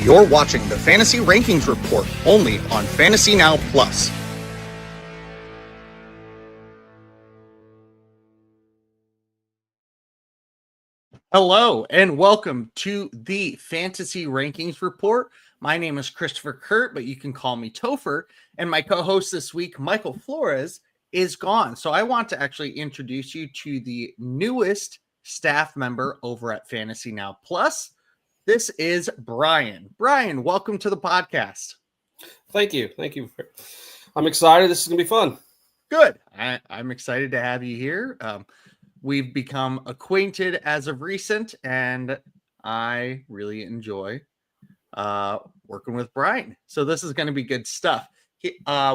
You're watching the Fantasy Rankings Report only on Fantasy Now Plus. Hello and welcome to the Fantasy Rankings Report. My name is Christopher Kurt, but you can call me Topher. And my co-host this week, Michael Flores, is gone. So I want to actually introduce you to the newest staff member over at Fantasy Now Plus. This is Brian. Brian, welcome to the podcast. Thank you. I'm excited. This is going to be fun. Good. I'm excited to have you here. We've become acquainted as of recent, and I really enjoy working with Brian. So this is going to be good stuff.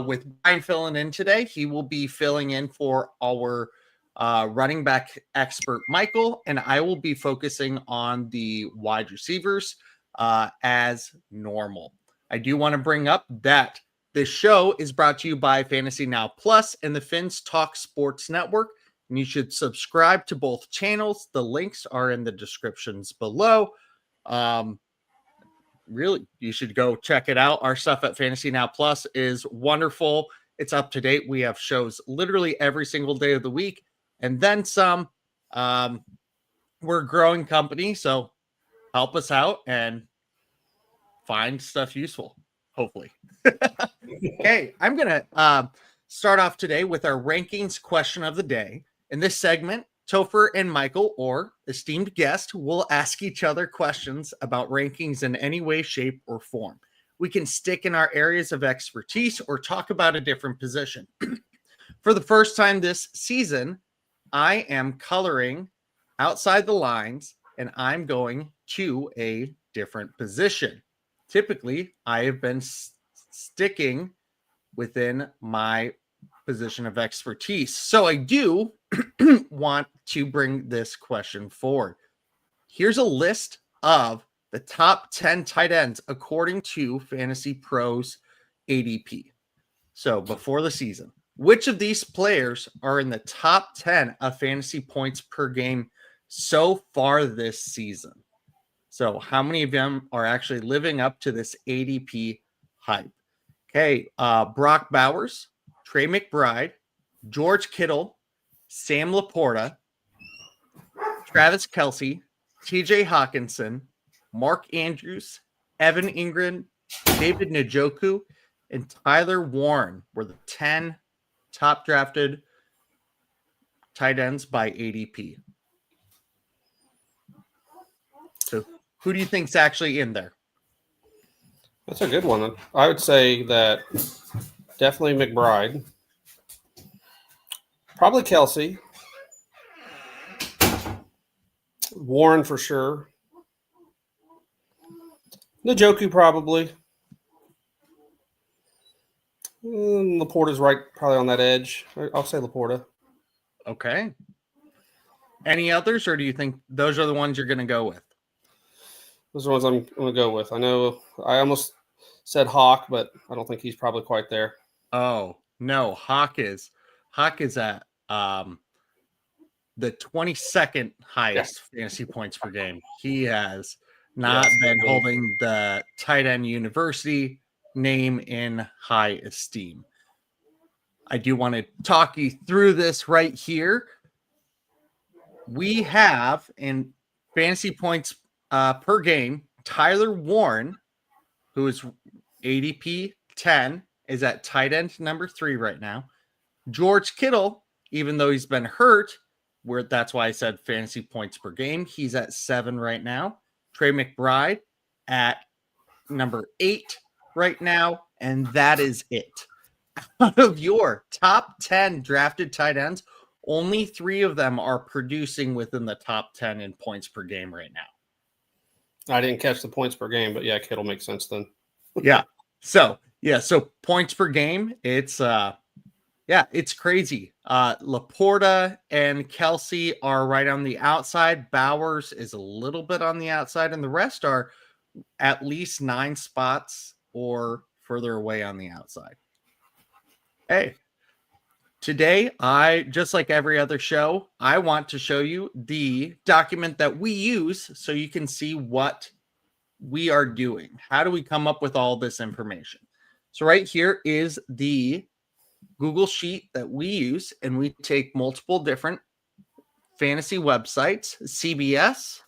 With Brian filling in today, he will be filling in for our running back expert, Michael, and I will be focusing on the wide receivers as normal. I do want to bring up that this show is brought to you by Fantasy Now Plus and the Fins Talk Sports Network. And you should subscribe to both channels. The links are in the descriptions below. Really, you should go check it out. Our stuff at Fantasy Now Plus is wonderful. It's up to date. We have shows literally every single day of the week and then some. We're a growing company, so help us out and find stuff useful, hopefully. Okay, I'm going to start off today with our rankings question of the day. In this segment, Topher and Michael, or esteemed guest, will ask each other questions about rankings in any way, shape, or form. We can stick in our areas of expertise or talk about a different position. For the first time this season, I am coloring outside the lines, and I'm going to a different position. Typically, I have been sticking within my position of expertise. So I do want to bring this question forward. Here's a list of the top 10 tight ends according to Fantasy Pros ADP. So before the season, which of these players are in the top 10 of fantasy points per game so far this season? So how many of them are actually living up to this ADP hype? Okay, Brock Bowers, Trey McBride, George Kittle, Sam Laporta, Travis Kelce, TJ Hawkinson, Mark Andrews, Evan Ingram, David Njoku, and Tyler Warren were the 10 top drafted tight ends by ADP. So who do you think's actually in there? That's a good one. I would say that definitely McBride. Probably Kelce. Warren for sure. Njoku probably. Laporta's right probably on that edge. I'll say Laporta. Okay. Any others, or do you think those are the ones you're going to go with? Those are the ones I'm going to go with. I know I almost said Hawk, but I don't think he's probably quite there. Oh, no. Hawk is at the 22nd highest fantasy points per game. He has not been holding the tight end university name in high esteem. I do want to talk you through this right here. We have in fantasy points per game, Tyler Warren, who is ADP 10, is at tight end number 3 right now. George Kittle, even though he's been hurt, that's why I said fantasy points per game, he's at 7 right now. Trey McBride at number 8 right now, and that is it. Out of your top 10 drafted tight ends, only 3 of them are producing within the top 10 in points per game right now. I didn't catch the points per game, but yeah, Kittle makes sense then. So points per game, it's crazy. Laporta and Kelce are right on the outside. Bowers is a little bit on the outside, and the rest are at least 9 spots or further away on the outside. Hey, today, just like every other show, I want to show you the document that we use so you can see what we are doing? How do we come up with all this information? So right here is the Google Sheet that we use, and we take multiple different fantasy websites, CBS,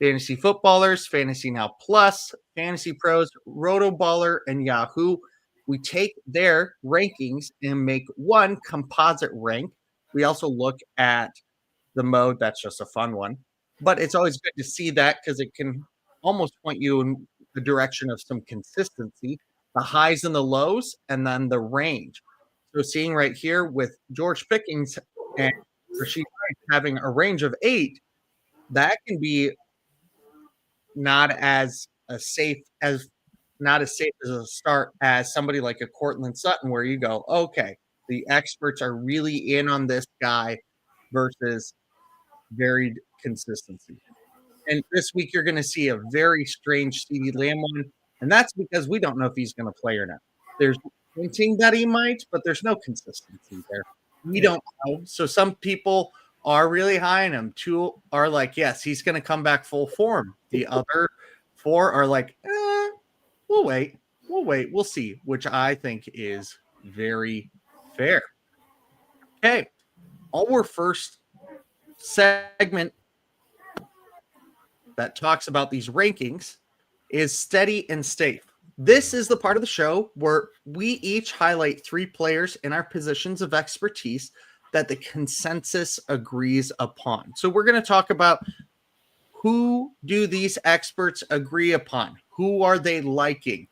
Fantasy Footballers, Fantasy Now Plus, Fantasy Pros, Rotoballer, and Yahoo. We take their rankings and make one composite rank. We also look at the mode. That's just a fun one. But it's always good to see that because it can almost point you in the direction of some consistency, the highs and the lows, and then the range. So seeing right here with George Pickens and Rashid Rice having a range of 8, that can be not as safe as a start as somebody like a Cortland Sutton, where you go, okay, the experts are really in on this guy versus varied consistency. And this week you're going to see a very strange CeeDee Lamb one, and that's because we don't know if he's going to play or not. There's hinting that he might, but there's no consistency there. We don't know. So some people are really high on him. 2 are like, yes, he's going to come back full form. The other 4 are like, we'll wait. We'll see, which I think is very fair. Okay. Our first segment that talks about these rankings is steady and safe. This is the part of the show where we each highlight 3 players in our positions of expertise that the consensus agrees upon. So we're going to talk about who do these experts agree upon? Who are they liking?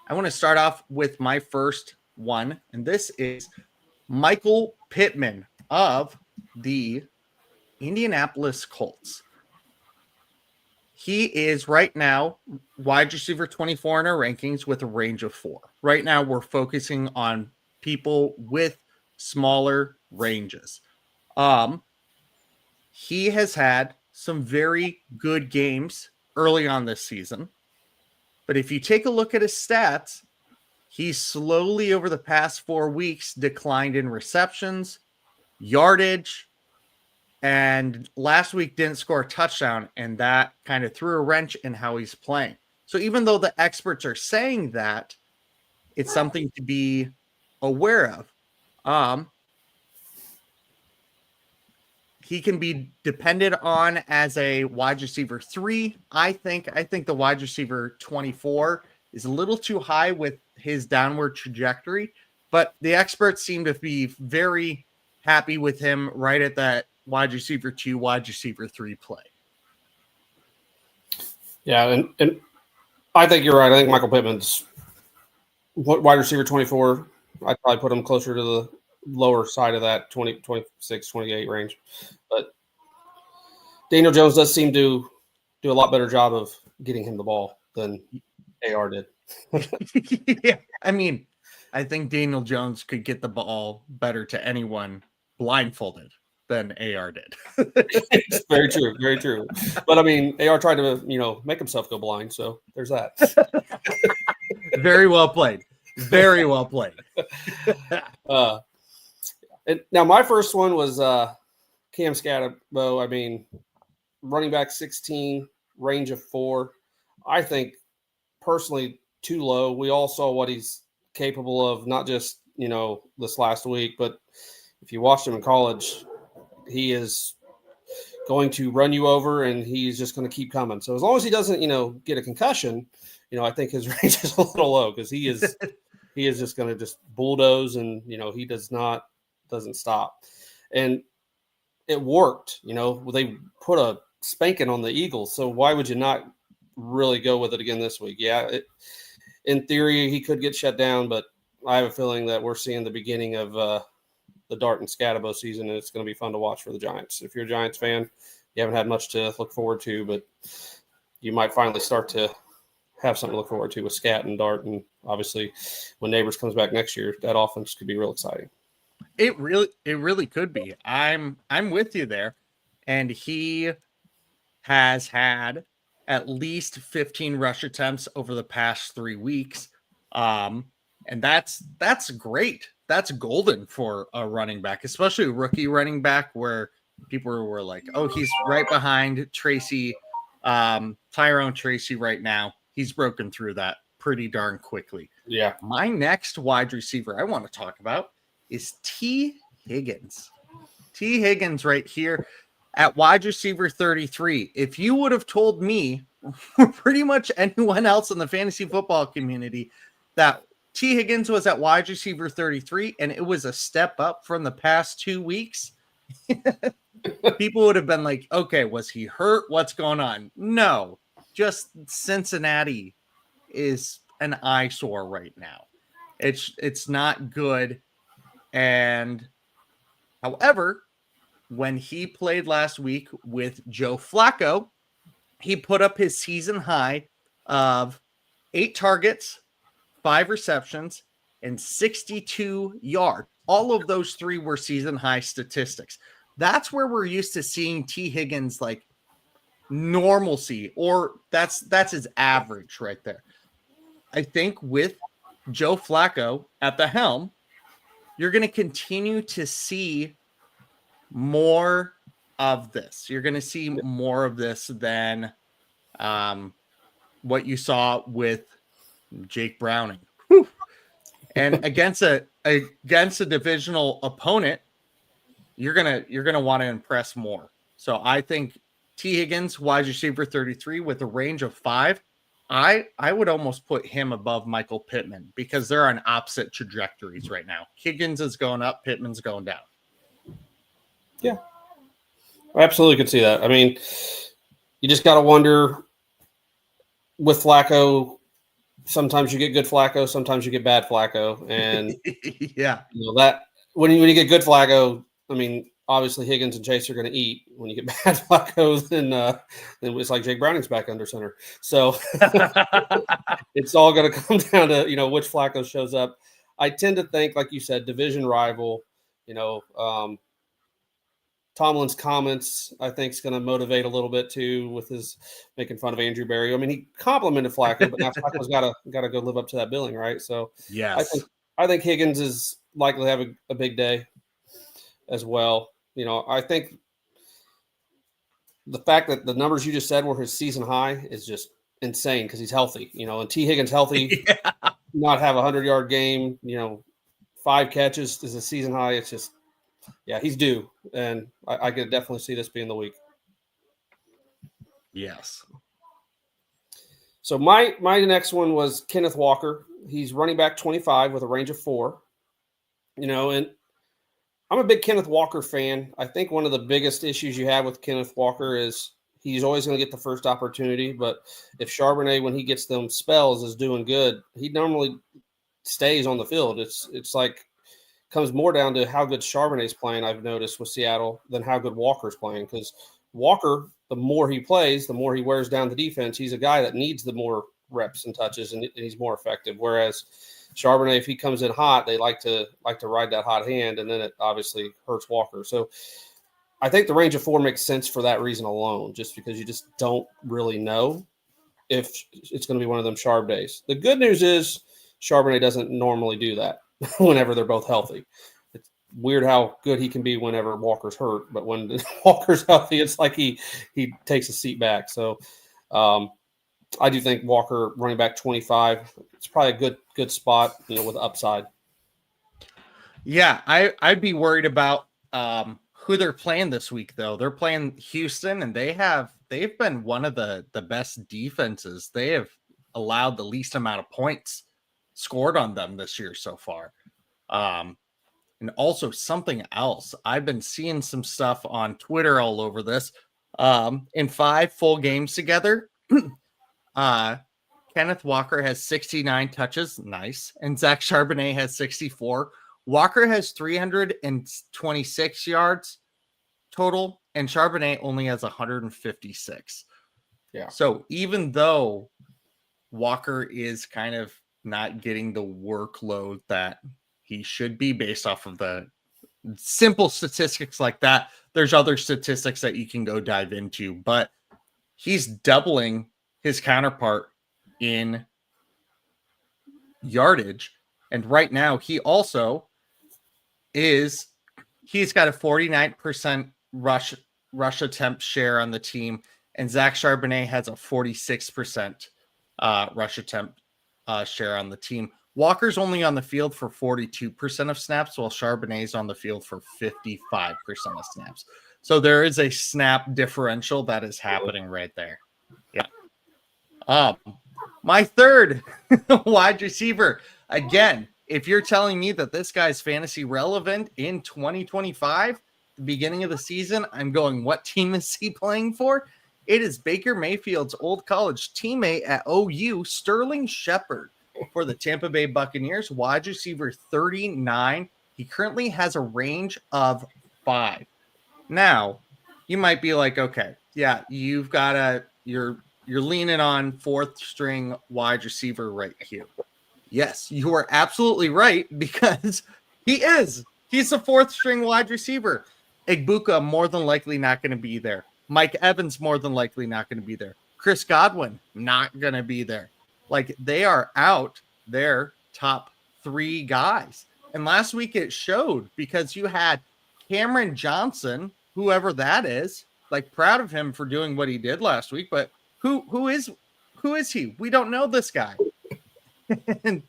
I want to start off with my first one, and this is Michael Pittman of the Indianapolis Colts. He is right now wide receiver 24 in our rankings with a range of 4. Right now, we're focusing on people with smaller ranges. He has had some very good games early on this season. But if you take a look at his stats, he's slowly over the past 4 weeks declined in receptions, yardage, and last week didn't score a touchdown, and that kind of threw a wrench in how he's playing. So even though the experts are saying that, it's something to be aware of. He can be depended on as a wide receiver 3. I think the wide receiver 24 is a little too high with his downward trajectory, but the experts seem to be very happy with him right at that wide receiver 2, wide receiver 3 play. Yeah, and I think you're right. I think Michael Pittman's wide receiver 24. I'd probably put him closer to the lower side of that 20, 26, 28 range. But Daniel Jones does seem to do a lot better job of getting him the ball than AR did. Yeah, I mean, I think Daniel Jones could get the ball better to anyone blindfolded than AR did. It's very true, very true. But I mean, AR tried to, make himself go blind, so there's that. Very well played. Very well played. Now my first one was Cam Scatterbo. I mean, running back 16, range of 4. I think personally too low. We all saw what he's capable of, not just this last week, but if you watched him in college, he is going to run you over, and he's just going to keep coming. So as long as he doesn't, get a concussion, I think his range is a little low because he is just going to just bulldoze, and he doesn't stop. And it worked. They put a spanking on the Eagles, so why would you not really go with it again this week? Yeah, in theory he could get shut down, but I have a feeling that we're seeing the beginning of the Dart and Scatterbo season, and it's going to be fun to watch for the Giants. If you're a Giants fan, you haven't had much to look forward to, but you might finally start to have something to look forward to with Scat and Dart. And obviously when Neighbors comes back next year, that offense could be real exciting. It really could be. I'm with you there. And he has had at least 15 rush attempts over the past 3 weeks. And that's great. That's golden for a running back, especially a rookie running back, where people were like, oh, he's right behind Tyrone Tracy right now. he's broken through that pretty darn quickly. Yeah. My next wide receiver I want to talk about is T. Higgins. T. Higgins right here at wide receiver 33. If you would have told me, or pretty much anyone else in the fantasy football community, that T. Higgins was at wide receiver 33 and it was a step up from the past 2 weeks, people would have been like, okay, was he hurt? What's going on? No, just Cincinnati is an eyesore right now. It's not good. And however, when he played last week with Joe Flacco, he put up his season high of 8 targets, 5 receptions, and 62 yards. All of those 3 were season high statistics. That's where we're used to seeing T. Higgins like normalcy, or that's his average right there. I think with Joe Flacco at the helm, you're going to continue to see more of this. You're going to see more of this than what you saw with Jake Browning. Whew. And against a divisional opponent, you're gonna want to impress more. So I think T. Higgins, wide receiver 33, with a range of 5. I would almost put him above Michael Pittman because they're on opposite trajectories right now. Higgins is going up, Pittman's going down. Yeah, I absolutely could see that. I mean, you just got to wonder with Flacco. Sometimes you get good Flacco, sometimes you get bad Flacco, and yeah, that when you get good Flacco, I mean, obviously Higgins and Chase are going to eat. When you get bad Flacco, then it's like Jake Browning's back under center. So it's all going to come down to which Flacco shows up. I tend to think, like you said, division rival. Tomlin's comments, I think, is going to motivate a little bit too with his making fun of Andrew Berry. I mean, he complimented Flacco, but now Flacco's got to go live up to that billing, right? So yes, I think Higgins is likely to have a big day as well. I think the fact that the numbers you just said were his season high is just insane because he's healthy. And T. Higgins healthy, not have a 100-yard game. 5 catches is a season high. It's just. Yeah, he's due, and I could definitely see this being the week. Yes. So my next one was Kenneth Walker. He's running back 25 with a range of 4. And I'm a big Kenneth Walker fan. I think one of the biggest issues you have with Kenneth Walker is he's always going to get the first opportunity, but if Charbonnet, when he gets them spells, is doing good, he normally stays on the field. It's like comes more down to how good Charbonnet's playing, I've noticed with Seattle, than how good Walker's playing. Because Walker, the more he plays, the more he wears down the defense. He's a guy that needs the more reps and touches, and he's more effective. Whereas Charbonnet, if he comes in hot, they like to ride that hot hand, and then it obviously hurts Walker. So I think the range of 4 makes sense for that reason alone, just because you just don't really know if it's going to be one of them Charb days. The good news is Charbonnet doesn't normally do that. Whenever they're both healthy. It's weird how good he can be whenever Walker's hurt, but when Walker's healthy, it's like he takes a seat back. So I do think Walker running back 25, it's probably a good spot, with upside. Yeah, I'd be worried about who they're playing this week though. They're playing Houston, and they've been one of the best defenses. They have allowed the least amount of points scored on them this year so far. And also something else, I've been seeing some stuff on Twitter all over this. In 5 full games together, Kenneth Walker has 69 touches. Nice. And Zach Charbonnet has 64. Walker has 326 yards total, and Charbonnet only has 156. Yeah. So even though Walker is kind of not getting the workload that he should be based off of the simple statistics like that, there's other statistics that you can go dive into, but he's doubling his counterpart in yardage. And right now he's got a 49% rush attempt share on the team, and Zach Charbonnet has a 46% rush attempt share on the team. Walker's only on the field for 42% of snaps, while Charbonnet's on the field for 55% of snaps. So there is a snap differential that is happening right there. Yeah. My third wide receiver. Again, if you're telling me that this guy's fantasy relevant in 2025, the beginning of the season, I'm going, what team is he playing for? It is Baker Mayfield's old college teammate at OU, Sterling Shepard, for the Tampa Bay Buccaneers, wide receiver 39. He currently has a range of 5. Now, you might be like, okay, yeah, you've got you're leaning on 4th string wide receiver right here. Yes, you are absolutely right, because he is. He's a 4th string wide receiver. Igbuka more than likely not going to be there. Mike Evans more than likely not going to be there. Chris Godwin not going to be there. Like, they are out their top 3 guys. And last week it showed, because you had Cameron Johnson, whoever that is, like, proud of him for doing what he did last week, but who is he? We don't know this guy. and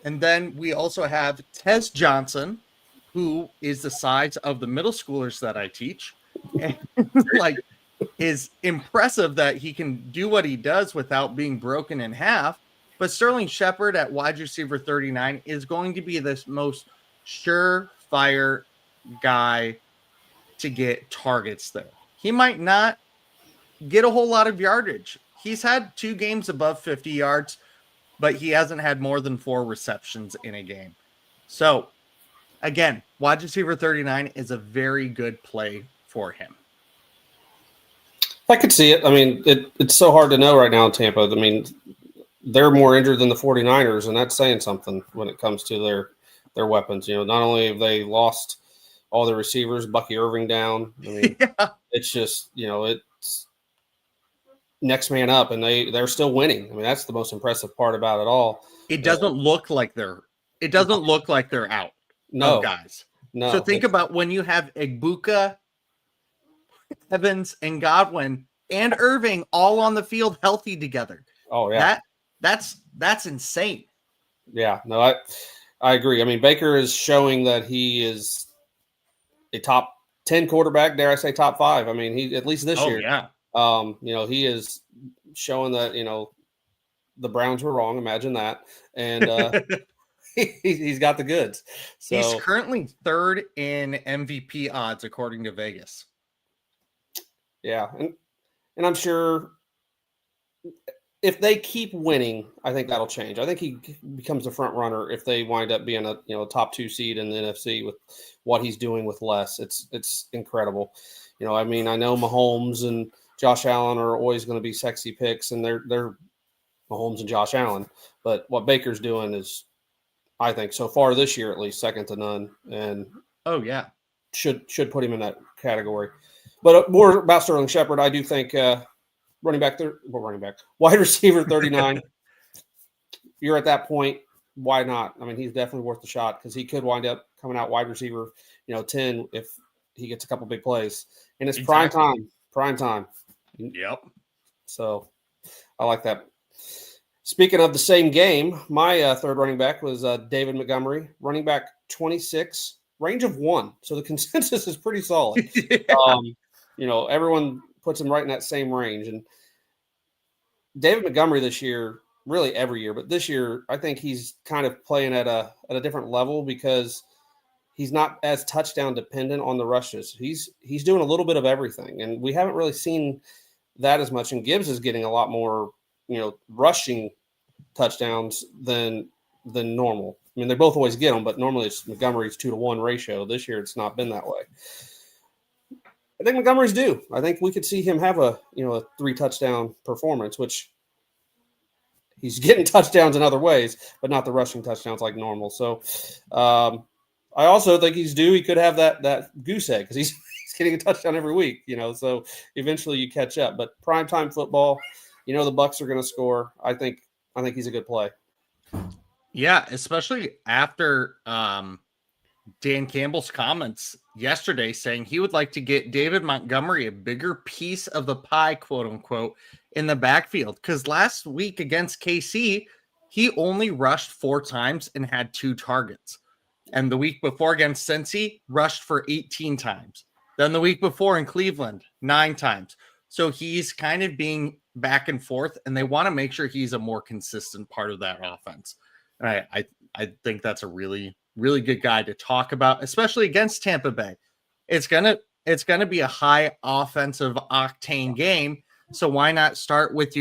then we also have Tez Johnson, who is the size of the middle schoolers that I teach, and like, is impressive that he can do what he does without being broken in half. But Sterling Shepard at wide receiver 39 is going to be the most surefire guy to get targets there. He might not get a whole lot of yardage. He's had 2 games above 50 yards, but he hasn't had more than 4 receptions in a game. So, again, wide receiver 39 is a very good play for him. I could see it. I mean, it's so hard to know right now in Tampa. I mean, they're more injured than the 49ers, and that's saying something when it comes to their weapons. You know, not only have they lost all their receivers, Bucky Irving down. I mean, It's just, you know, it's next man up, and they're still winning. I mean, that's the most impressive part about it all. It doesn't look like they're out. No, guys. no. So think about when you have Igbuka, Evans, and Godwin and Irving all on the field healthy together. Oh yeah. That's insane. Yeah, no, I agree. I mean, Baker is showing that he is a top 10 quarterback, dare I say top 5. I mean, he, at least this year. Yeah. You know, he is showing that, you know, the Browns were wrong. Imagine that. And he's got the goods. So he's currently 3rd in MVP odds according to Vegas. Yeah, and I'm sure if they keep winning, I think that'll change. I think he becomes a front runner if they wind up being a top 2 seed in the NFC with what he's doing with less. It's incredible. You know, I mean, I know Mahomes and Josh Allen are always going to be sexy picks, and they're Mahomes and Josh Allen. But what Baker's doing is, I think, so far this year at least, second to none, and should put him in that category. But more about Sterling Shepard, I do think wide receiver 39. You're at that point. Why not? I mean, he's definitely worth the shot because he could wind up coming out wide receiver, 10 if he gets a couple big plays. And it's prime time. Yep. So I like that. Speaking of the same game, my third running back was David Montgomery, running back 26, range of 1. So the consensus is pretty solid. Yeah. Everyone puts him right in that same range. And David Montgomery this year, really every year, but this year, I think he's kind of playing at a different level because he's not as touchdown dependent on the rushes. He's doing a little bit of everything, and we haven't really seen that as much. And Gibbs is getting a lot more, rushing touchdowns than normal. I mean, they both always get them, but normally it's Montgomery's 2-to-1 ratio. This year, it's not been that way. I think Montgomery's due. I think we could see him have a 3-touchdown performance, which he's getting touchdowns in other ways, but not the rushing touchdowns like normal. So I also think he's due. He could have that goose egg because he's getting a touchdown every week, so eventually you catch up. But primetime football, the Bucs are going to score. I think he's a good play. Yeah, especially after Dan Campbell's comments yesterday saying he would like to get David Montgomery a bigger piece of the pie, quote unquote, in the backfield. Because last week against KC, he only rushed 4 times and had 2 targets. And the week before against Cincy, rushed for 18 times. Then the week before in Cleveland, 9 times. So he's kind of being back and forth, and they want to make sure he's a more consistent part of that offense. And I think that's a really, really good guy to talk about, especially against Tampa Bay. It's gonna be a high offensive octane game. So why not start with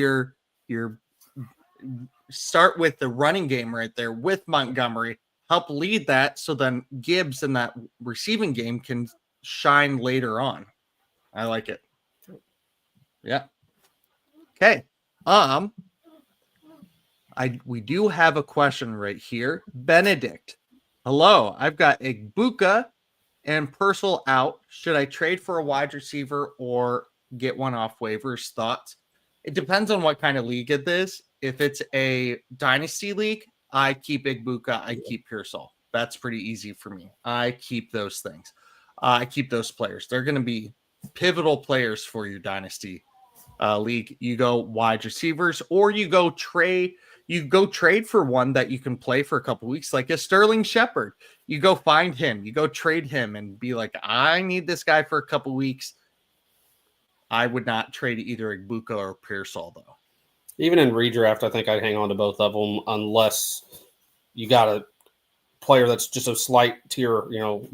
start with the running game right there with Montgomery, help lead that, so then Gibbs in that receiving game can shine later on. I like it. Yeah. Okay. We do have a question right here. Benedict. Hello. I've got Igbuka and Purcell out. Should I trade for a wide receiver or get one off waivers? Thoughts? It depends on what kind of league it is. If it's a dynasty league, I keep Igbuka, I keep Purcell. That's pretty easy for me. I keep those things. I keep those players. They're going to be pivotal players for your dynasty league. You go wide receivers, or you go trade for one that you can play for a couple weeks, like a Sterling Shepard. You go find him, you go trade him and be like, I need this guy for a couple weeks. I would not trade either Igbuka or Pearsall, though. Even in redraft, I think I'd hang on to both of them unless you got a player that's just a slight tier,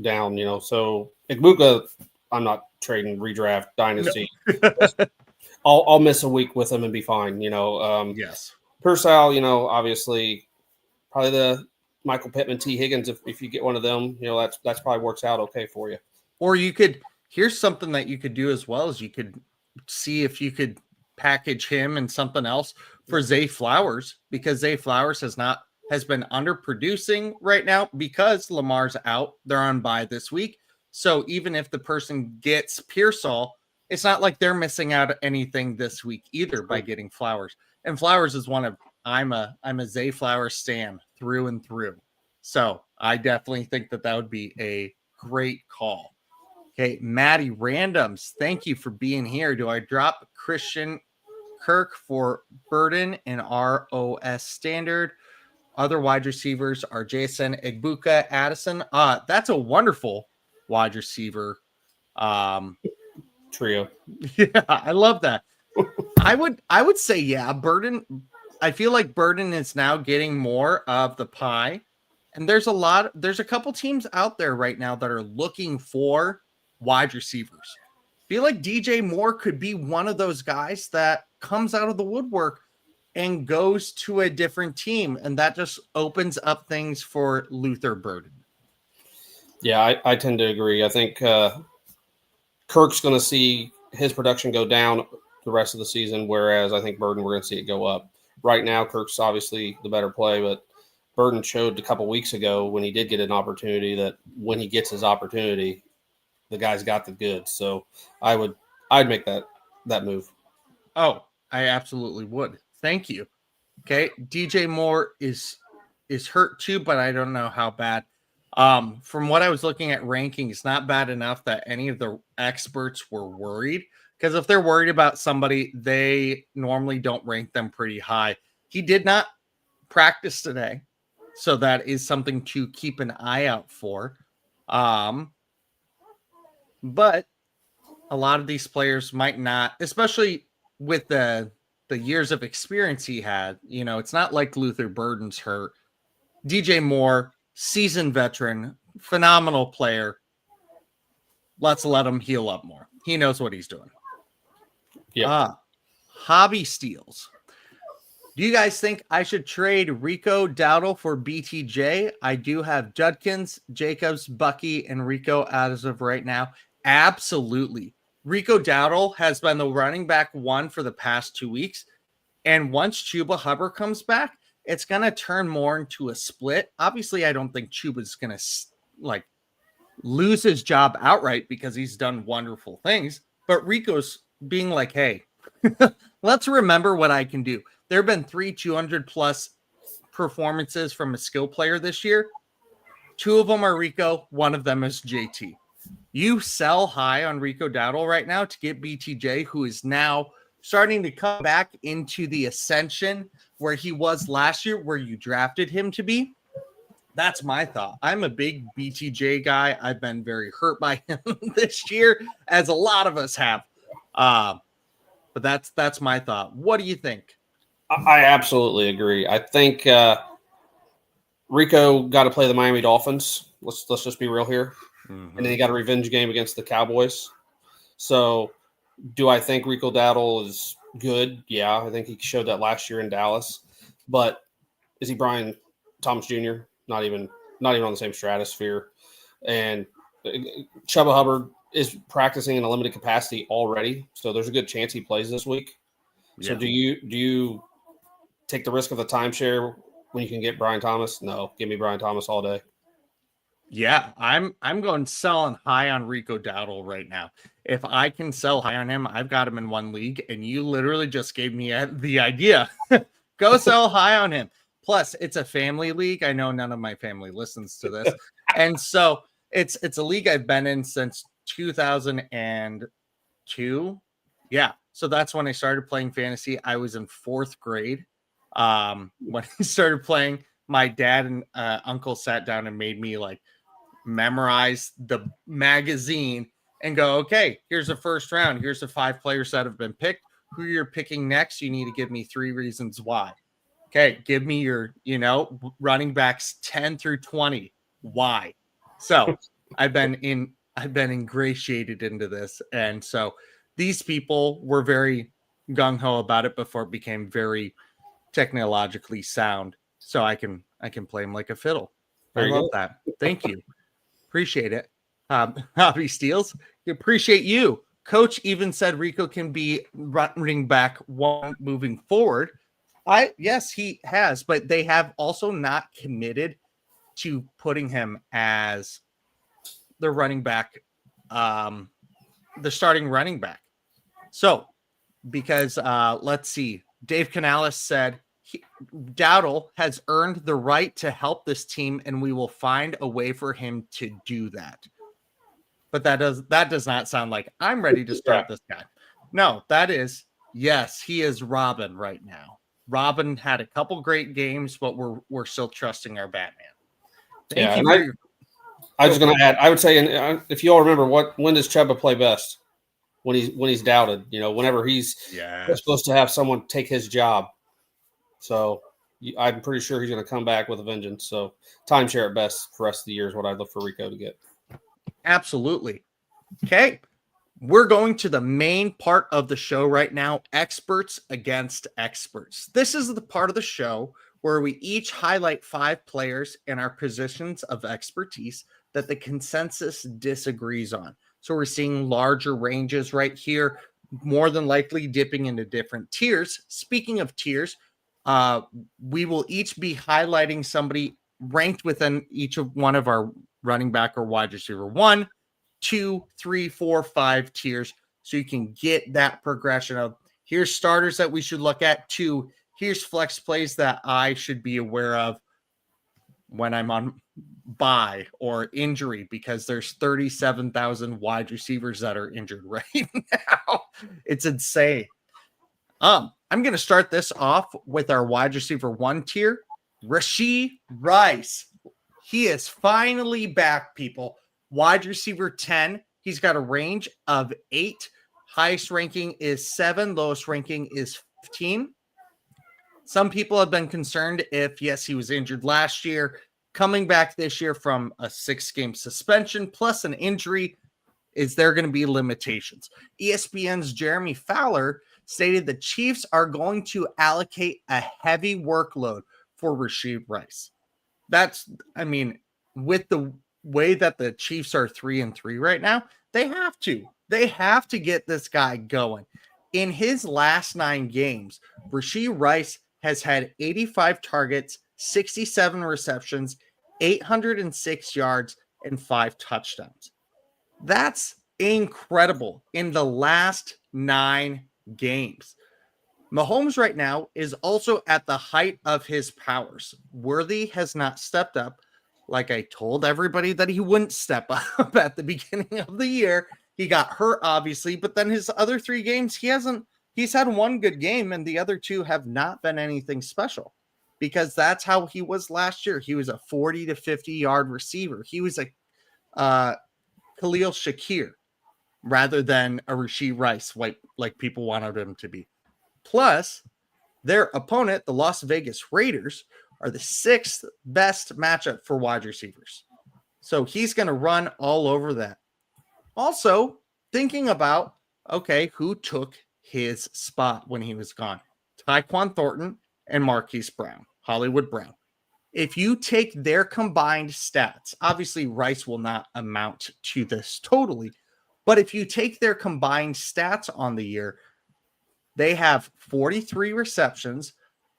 down, So Igbuka, I'm not trading redraft dynasty. No. I'll miss a week with him and be fine, Yes. Purcell, obviously probably the Michael Pittman, T. Higgins, if you get one of them, that's probably works out okay for you. Or here's something that you could do as well, is you could see if you could package him and something else for Zay Flowers, because Zay Flowers has been underproducing right now because Lamar's out. They're on bye this week. So even if the person gets Pearsall, it's not like they're missing out on anything this week either by getting Flowers. And Flowers is I'm a Zay Flowers stan through and through. So I definitely think that would be a great call. Okay, Maddie Randoms, thank you for being here. Do I drop Christian Kirk for Burden and ROS standard? Other wide receivers are Jason, Igbuka, Addison. That's a wonderful wide receiver trio. Yeah, I love that. I would say, yeah, Burden. I feel like Burden is now getting more of the pie. And there's a couple teams out there right now that are looking for wide receivers. I feel like DJ Moore could be one of those guys that comes out of the woodwork and goes to a different team, and that just opens up things for Luther Burden. Yeah, I tend to agree. I think Kirk's going to see his production go down the rest of the season, whereas I think Burden, we're going to see it go up. Right now, Kirk's obviously the better play, but Burden showed a couple weeks ago when he did get an opportunity that when he gets his opportunity, the guy's got the goods. So I'd make that move. Oh, I absolutely would. Thank you. Okay, DJ Moore is hurt too, but I don't know how bad. From what I was looking at rankings, not bad enough that any of the experts were worried, because if they're worried about somebody, they normally don't rank them pretty high. He did not practice today, so that is something to keep an eye out for. But a lot of these players might not, especially with the years of experience he had. It's not like Luther Burden's hurt. DJ Moore, seasoned veteran, phenomenal player. Let's let him heal up more. He knows what he's doing. Yeah. Hobby Steals. Do you guys think I should trade Rico Dowdle for BTJ? I do have Judkins, Jacobs, Bucky, and Rico as of right now. Absolutely. Rico Dowdle has been the running back one for the past 2 weeks. And once Chuba Hubbard comes back, it's going to turn more into a split. Obviously, I don't think Chuba's going to lose his job outright because he's done wonderful things. But Rico's being like, hey, let's remember what I can do. There have been 3 200-plus performances from a skill player this year. 2 of them are Rico. 1 of them is JT. You sell high on Rico Dowdle right now to get BTJ, who is now starting to come back into the ascension where he was last year, where you drafted him to be. That's my thought. I'm a big BTJ guy. I've been very hurt by him this year, as a lot of us have. But that's my thought. What do you think? I absolutely agree. I think Rico got to play the Miami Dolphins. Let's just be real here. And then he got a revenge game against the Cowboys. So do I think Rico Dowdle is good? Yeah, I think he showed that last year in Dallas. But is he Brian Thomas Jr.? Not even on the same stratosphere. And Chuba Hubbard is practicing in a limited capacity already, so there's a good chance he plays this week. Yeah. So do you take the risk of the timeshare when you can get Brian Thomas? No, give me Brian Thomas all day. Yeah, I'm going selling high on Rico Dowdle right now. If I can sell high on him, I've got him in one league, and you literally just gave me the idea. Go sell high on him. Plus, it's a family league. I know none of my family listens to this. And so it's a league I've been in since 2002. Yeah. So that's when I started playing fantasy. I was in 4th grade. When I started playing, my dad and uncle sat down and made me like memorize the magazine and go, okay, here's the first round. Here's the 5 players that have been picked. Who you're picking next, you need to give me 3 reasons why. Okay, give me your, running backs 10 through 20. Why? So I've been ingratiated into this. And so these people were very gung-ho about it before it became very technologically sound. So I can play them like a fiddle. I love that. Thank you. Appreciate it. Hobby Steels, appreciate you. Coach even said Rico can be running back 1 moving forward. Yes, he has, but they have also not committed to putting him as the running back, the starting running back. So, because let's see, Dave Canales said Dowdle has earned the right to help this team, and we will find a way for him to do that. But that does not sound like I'm ready to start this guy. No, that is, yes, he is Robin right now. Robin had a couple great games, but we're still trusting our Batman. Thank you. I was going to add, I would say, if you all remember, when does Chuba play best? When he's doubted, whenever he's supposed to have someone take his job. So I'm pretty sure he's going to come back with a vengeance. So timeshare at best for the rest of the year is what I'd look for Rico to get. Absolutely. Okay. We're going to the main part of the show right now, experts against experts. This is the part of the show where we each highlight 5 players in our positions of expertise that the consensus disagrees on. So we're seeing larger ranges right here, more than likely dipping into different tiers. Speaking of tiers, we will each be highlighting somebody ranked within each of one of our running back or wide receiver 1, 2, 3, 4, 5 tiers, so you can get that progression of here's starters that we should look at, 2, here's flex plays that I should be aware of when I'm on bye or injury, because there's 37,000 wide receivers that are injured right now. It's insane. I'm going to start this off with our wide receiver 1 tier, Rashee Rice. He is finally back, people. Wide receiver 10. He's got a range of 8. Highest ranking is 7. Lowest ranking is 15. Some people have been concerned if, yes, he was injured last year, coming back this year from a 6-game suspension plus an injury, is there going to be limitations? ESPN's Jeremy Fowler stated the Chiefs are going to allocate a heavy workload for Rashee Rice. With the way that the Chiefs are 3-3 right now, they have to get this guy going. In his last 9 games, Rashee Rice has had 85 targets, 67 receptions, 806 yards, and 5 touchdowns. That's incredible in the last 9 games. Mahomes right now is also at the height of his powers. Worthy has not stepped up. Like I told everybody that he wouldn't step up at the beginning of the year. He got hurt, obviously, but then his other 3 games, he hasn't he's had one good game, and the other two have not been anything special, because that's how he was last year. He was a 40 to 50 yard receiver. He was a Khalil Shakir rather than a Rashee Rice, like people wanted him to be. Plus, their opponent, the Las Vegas Raiders, are the 6th best matchup for wide receivers. So he's going to run all over that. Also, thinking about, okay, who took his spot when he was gone? Tyquan Thornton and Marquise Brown, Hollywood Brown. If you take their combined stats, obviously Rice will not amount to this totally, but if you take their combined stats on the year, they have 43 receptions,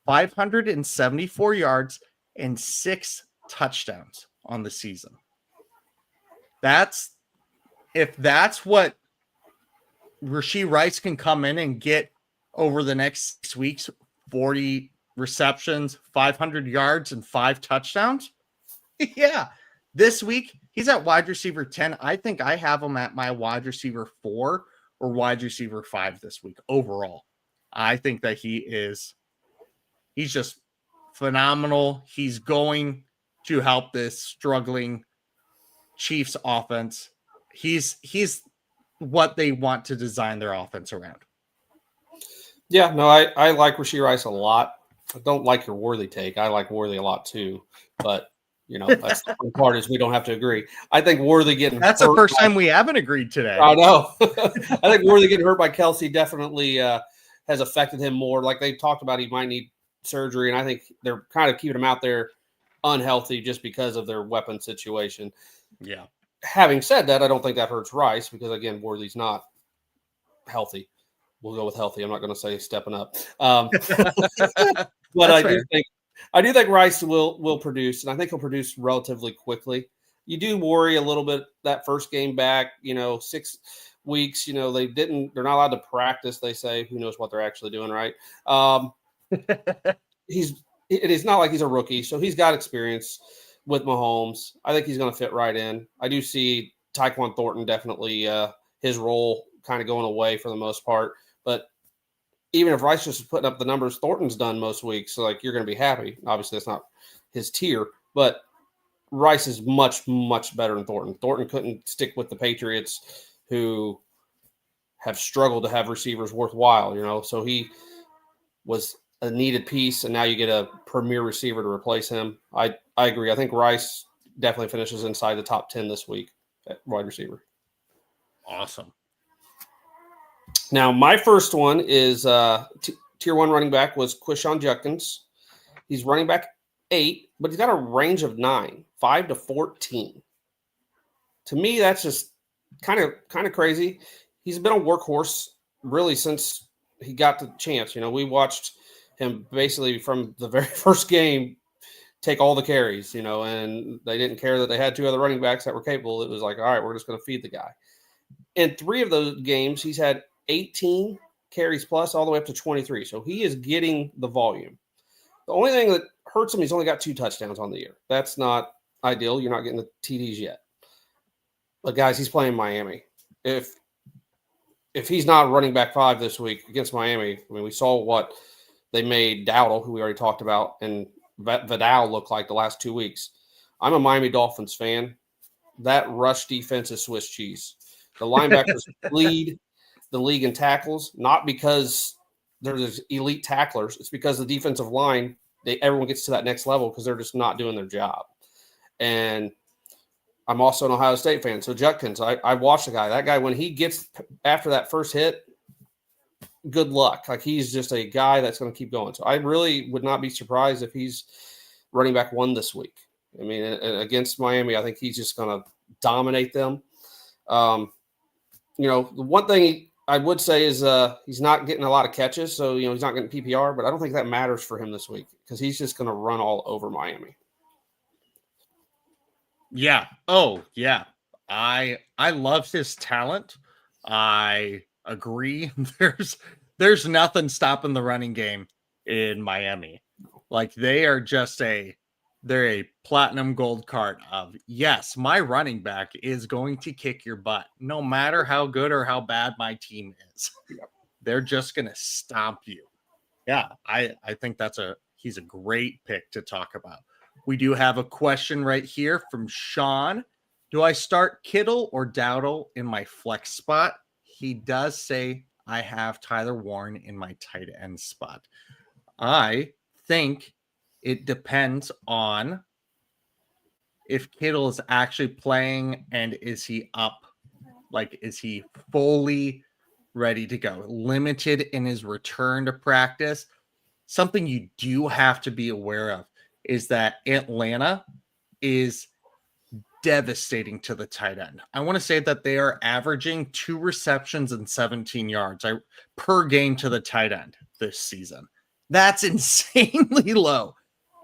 574 yards, and 6 touchdowns on the season. If that's what Rashee Rice can come in and get over the next 6 weeks, 40 receptions, 500 yards, and 5 touchdowns. Yeah. This week, he's at wide receiver 10. I think I have him at my wide receiver 4 or wide receiver 5 this week overall. I think that he's just phenomenal. He's going to help this struggling Chiefs offense. He's what they want to design their offense around. Yeah, no, I like Rashee Rice a lot. I don't like your Worthy take. I like Worthy a lot too, but that's the fun part is we don't have to agree. I think Worthy getting that's the first time we haven't agreed today. I know. I think Worthy getting hurt by Kelsey definitely has affected him more. Like they talked about, he might need surgery, and I think they're kind of keeping him out there unhealthy just because of their weapon situation. Yeah. Having said that, I don't think that hurts Rice because again, Worthy's not healthy. We'll go with healthy. I'm not going to say stepping up. But I do think Rice will produce, and I think he'll produce relatively quickly. You do worry a little bit that first game back, 6 weeks, they're not allowed to practice. They say, who knows what they're actually doing, right? It is not like he's a rookie, so he's got experience with Mahomes. I think he's going to fit right in. I do see Tyquan Thornton definitely his role kind of going away for the most part, but even if Rice just is putting up the numbers Thornton's done most weeks, so you're going to be happy. Obviously, that's not his tier, but Rice is much, much better than Thornton. Thornton couldn't stick with the Patriots, who have struggled to have receivers worthwhile, so he was a needed piece, and now you get a premier receiver to replace him. I agree. I think Rice definitely finishes inside the top 10 this week at wide receiver. Awesome. Now, my first one is tier 1 running back was Quishon Judkins. He's running back 8, but he's got a range of 9, 5 to 14. To me, that's just kind of crazy. He's been a workhorse really since he got the chance. We watched him basically from the very first game take all the carries, and they didn't care that they had 2 other running backs that were capable. It was like, all right, we're just going to feed the guy. In 3 of those games, he's had 18 carries plus all the way up to 23. So he is getting the volume. The only thing that hurts him, he's only got 2 touchdowns on the year. That's not ideal. You're not getting the TDs yet. But guys, he's playing Miami. If he's not running back 5 this week against Miami, we saw what they made Dowdle, who we already talked about, and Vidal look like the last 2 weeks. I'm a Miami Dolphins fan. That rush defense is Swiss cheese. The linebackers lead the league in tackles, not because they're just elite tacklers. It's because the defensive line, everyone gets to that next level because they're just not doing their job. And I'm also an Ohio State fan. So Judkins, I watched the guy. That guy, when he gets after that first hit, good luck. He's just a guy that's going to keep going. So I really would not be surprised if he's running back 1 this week. I mean, against Miami, I think he's just going to dominate them. The one thing I would say is he's not getting a lot of catches, so he's not getting PPR, but I don't think that matters for him this week because he's just going to run all over Miami. Yeah. Oh, yeah. I love his talent. I agree. There's nothing stopping the running game in Miami. They are just they're a platinum gold card of, yes, my running back is going to kick your butt no matter how good or how bad my team is. they're just going to stomp you. Yeah, I think he's a great pick to talk about. We do have a question right here from Sean. Do I start Kittle or Dowdle in my flex spot? He does say I have Tyler Warren in my tight end spot. I think it depends on if Kittle is actually playing and is he up? Like, is he fully ready to go? Limited in his return to practice. Something you do have to be aware of is that Atlanta is devastating to the tight end. I want to say that they are averaging 2 receptions and 17 yards per game to the tight end this season. That's insanely low.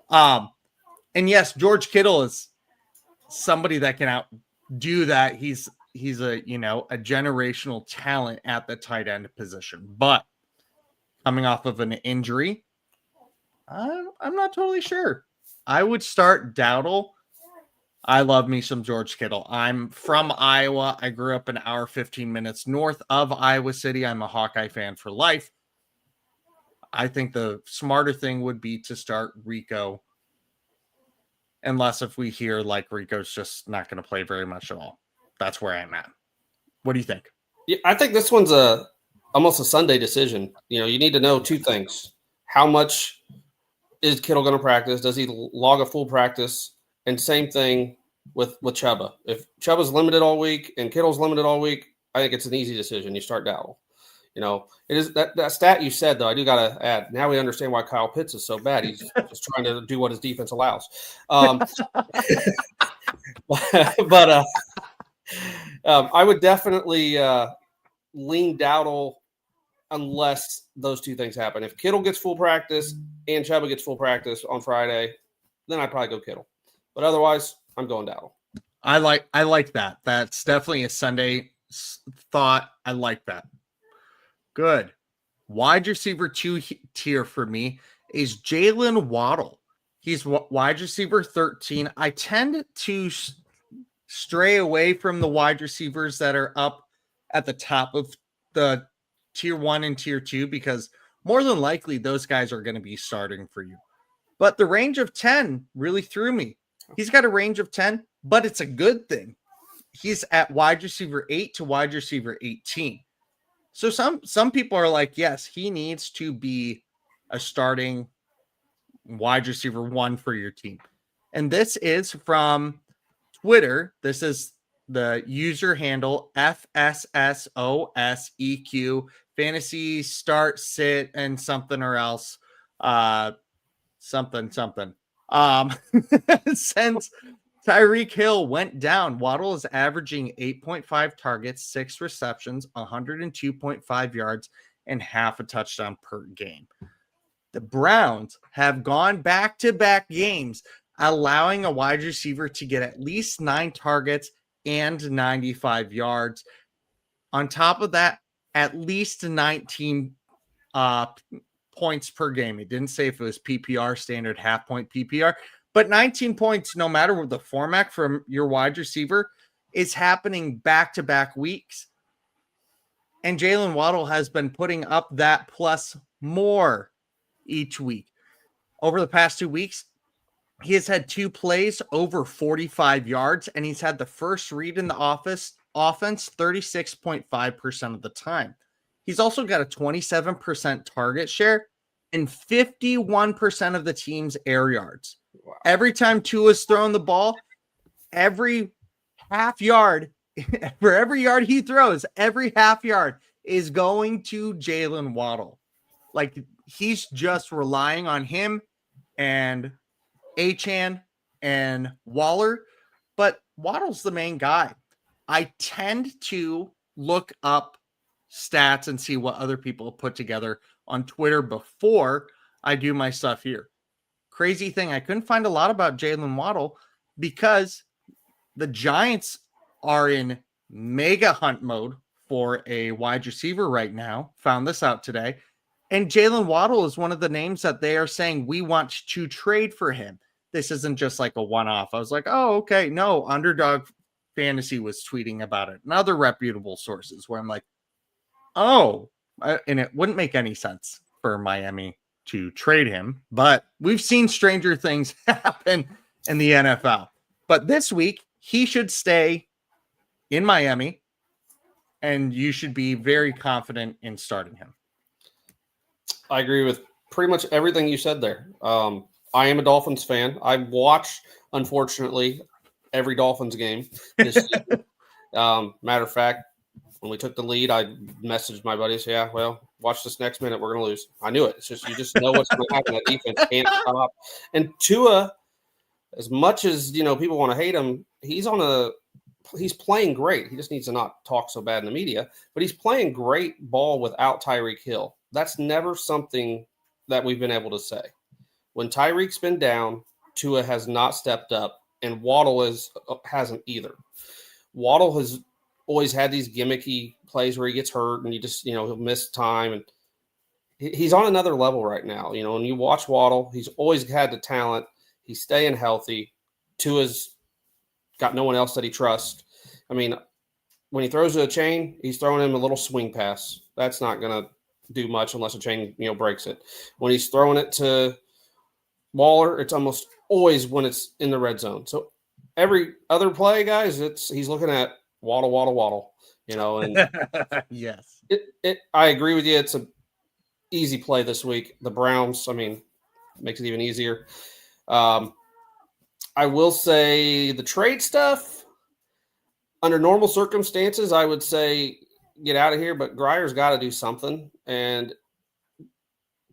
And yes, George Kittle is somebody that can outdo that. He's a generational talent at the tight end position, but coming off of an injury, I'm not totally sure. I would start Dowdle. I love me some George Kittle. I'm from Iowa. I grew up an hour, 15 minutes north of Iowa City. I'm a Hawkeye fan for life. I think the smarter thing would be to start Rico, unless if we hear like Rico's just not going to play very much at all. That's where I'm at. What do you think? Yeah, I think this one's almost a Sunday decision. You need to know 2 things. How much is Kittle going to practice? Does he log a full practice? And same thing with Chuba. If Chuba's limited all week and Kittle's limited all week, I think it's an easy decision. You start Dowdle. It is that stat you said, though, I do got to add. Now we understand why Kyle Pitts is so bad. He's just trying to do what his defense allows. But I would definitely lean Dowdle unless those 2 things happen. If Kittle gets full practice and Chuba gets full practice on Friday, then I'd probably go Kittle. But otherwise, I'm going Dowdle. I like that. That's definitely a Sunday thought. I like that. Good. Wide receiver 2 tier for me is Jalen Waddle. He's wide receiver 13. I tend to stray away from the wide receivers that are up at the top of the tier 1 and tier 2 because more than likely those guys are going to be starting for you. But the range of 10 really threw me. He's got a range of 10, but it's a good thing. He's at wide receiver 8 to wide receiver 18. So some people are like, yes, he needs to be a starting wide receiver 1 for your team. And this is from Twitter. This is the user handle FSSOSEQ fantasy start sit and something or else. Something. Since Tyreek Hill went down, Waddle is averaging 8.5 targets, 6 receptions, 102.5 yards, and half a touchdown per game. The Browns have gone back-to-back games, allowing a wide receiver to get at least 9 targets and 95 yards. On top of that, at least 19 points per game. It didn't say if it was PPR, standard half-point PPR, but 19 points, no matter what the format from your wide receiver, is happening back-to-back weeks. And Jalen Waddle has been putting up that plus more each week. Over the past 2 weeks, he has had 2 plays over 45 yards, and he's had the first read in the offense 36.5% of the time. He's also got a 27% target share and 51% of the team's air yards. Wow. Every time Tua's throwing the ball, every half yard, for every yard he throws, every half yard is going to Jalen Waddle. Like, he's just relying on him and Achane and Waller, but Waddle's the main guy. I tend to look up stats and see what other people put together on Twitter before I do my stuff here. Crazy thing, I couldn't find a lot about Jalen Waddle because the Giants are in mega hunt mode for a wide receiver right now. Found this out today. And Jalen Waddle is one of the names that they are saying we want to trade for him. This isn't just like a one-off. I was like, oh, okay. No, Underdog Fantasy was tweeting about it and other reputable sources where I'm like, oh, and it wouldn't make any sense for Miami to trade him, but we've seen stranger things happen in the NFL. But this week, he should stay in Miami, and you should be very confident in starting him. I agree with pretty much everything you said there. I am a Dolphins fan. I watch, unfortunately, every Dolphins game this season. Matter of fact, when we took the lead, I messaged my buddies, yeah, well, watch this next minute. We're going to lose. I knew it. It's just, you just know what's going to happen. That defense can't stop. And Tua, as much as, people want to hate him, he's playing great. He just needs to not talk so bad in the media, but he's playing great ball without Tyreek Hill. That's never something that we've been able to say. When Tyreek's been down, Tua has not stepped up, and Waddle hasn't either. Waddle has always had these gimmicky plays where he gets hurt and he'll miss time. And he's on another level right now. When you watch Waddle, he's always had the talent. He's staying healthy. Tua's got no one else that he trusts. I mean, when he throws a chain, he's throwing him a little swing pass. That's not going to do much unless a chain, breaks it. When he's throwing it to Waller, it's almost always when it's in the red zone. So every other play, guys, he's looking at Waddle, and yes. I agree with you. It's an easy play this week. The Browns, makes it even easier. I will say the trade stuff, under normal circumstances, I would say get out of here, but Grier's got to do something. And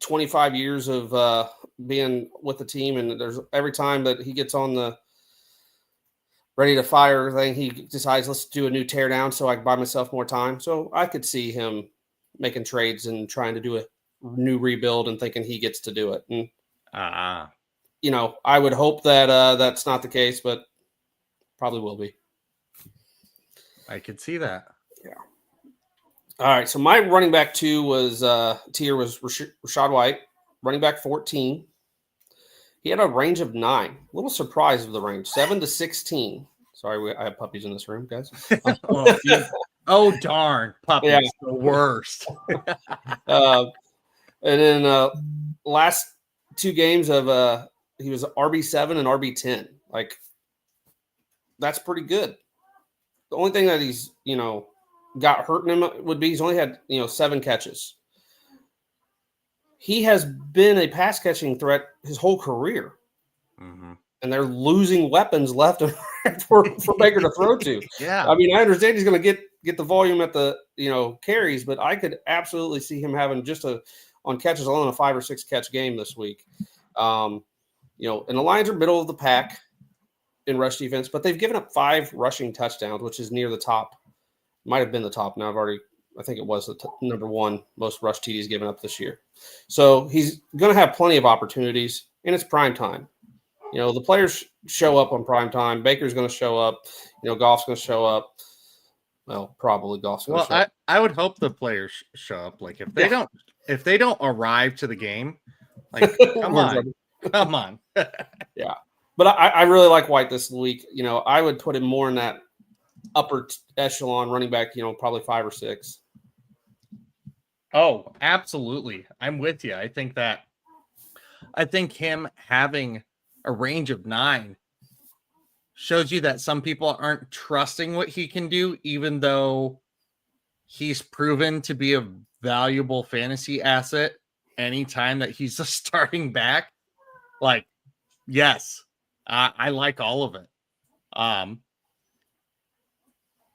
25 years of being with the team, and there's every time that he gets on the ready to fire thing, he decides, let's do a new tear down so I can buy myself more time. So I could see him making trades and trying to do a new rebuild and thinking he gets to do it. And I would hope that that's not the case, but probably will be. I could see that. Yeah. All right. So my running back tier was Rachaad White, running back 14. He had a range of 9. A little surprised with the range, 7 to 16. Sorry, I have puppies in this room, guys. Oh, darn. Puppies, yeah. The worst. And then last 2 games of he was RB7 and RB10. Like, that's pretty good. The only thing that he's, got hurting him would be he's only had, 7 catches. He has been a pass catching threat his whole career. Mm-hmm. And they're losing weapons left and right for Baker to throw to. Yeah. I understand he's going to get the volume at the, carries, but I could absolutely see him having just on catches alone, a 5 or 6 catch game this week. And the Lions are middle of the pack in rush defense, but they've given up 5 rushing touchdowns, which is near the top. Might have been the top. Now I think it was the number 1 most rush TDs given up this year. So he's going to have plenty of opportunities, and it's prime time. The players show up on prime time. Baker's going to show up. Goff's going to show up. Well, probably Goff's going to show up. I would hope the players show up. Like if they don't arrive to the game, like come on. Yeah. But I really like White this week. I would put him more in that upper echelon running back, probably 5 or 6. Oh, absolutely. I'm with you. I think him having a range of 9 shows you that some people aren't trusting what he can do, even though he's proven to be a valuable fantasy asset anytime that he's a starting back. Like, yes, I like all of it.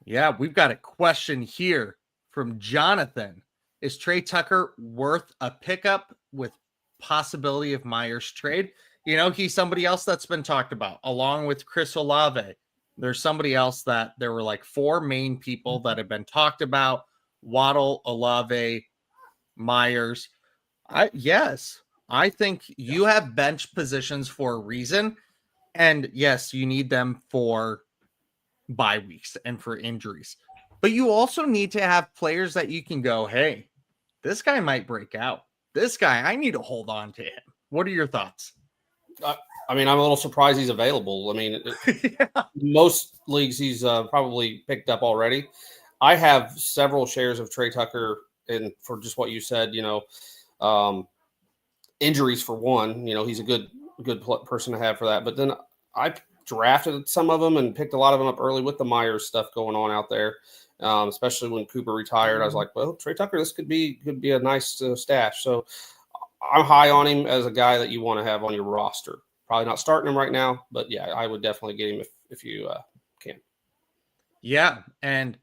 Yeah, we've got a question here from Jonathan. Is Trey Tucker worth a pickup with possibility of Myers trade? He's somebody else that's been talked about, along with Chris Olave. There's somebody else that there were like 4 main people that have been talked about: Waddle, Olave, Myers. I think you have bench positions for a reason. And yes, you need them for bye weeks and for injuries. But you also need to have players that you can go, hey, this guy might break out. This guy, I need to hold on to him. What are your thoughts? I'm a little surprised he's available. Yeah. Most leagues he's probably picked up already. I have several shares of Trey Tucker and for just what you said, injuries for one, he's a good person to have for that. But then I drafted some of them and picked a lot of them up early with the Myers stuff going on out there, especially when Cooper retired. I was like, well, Trey Tucker, this could be a nice stash. So I'm high on him as a guy that you want to have on your roster. Probably not starting him right now, but yeah, I would definitely get him if you can. Yeah, and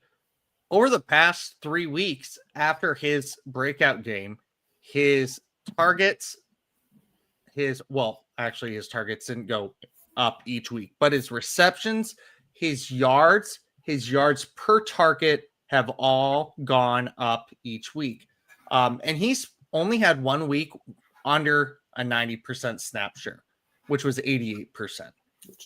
over the past 3 weeks after his breakout game, his targets, his targets didn't go up each week, but his receptions, his yards per target have all gone up each week. And he's only had 1 week under a 90% snap share, which was 88%.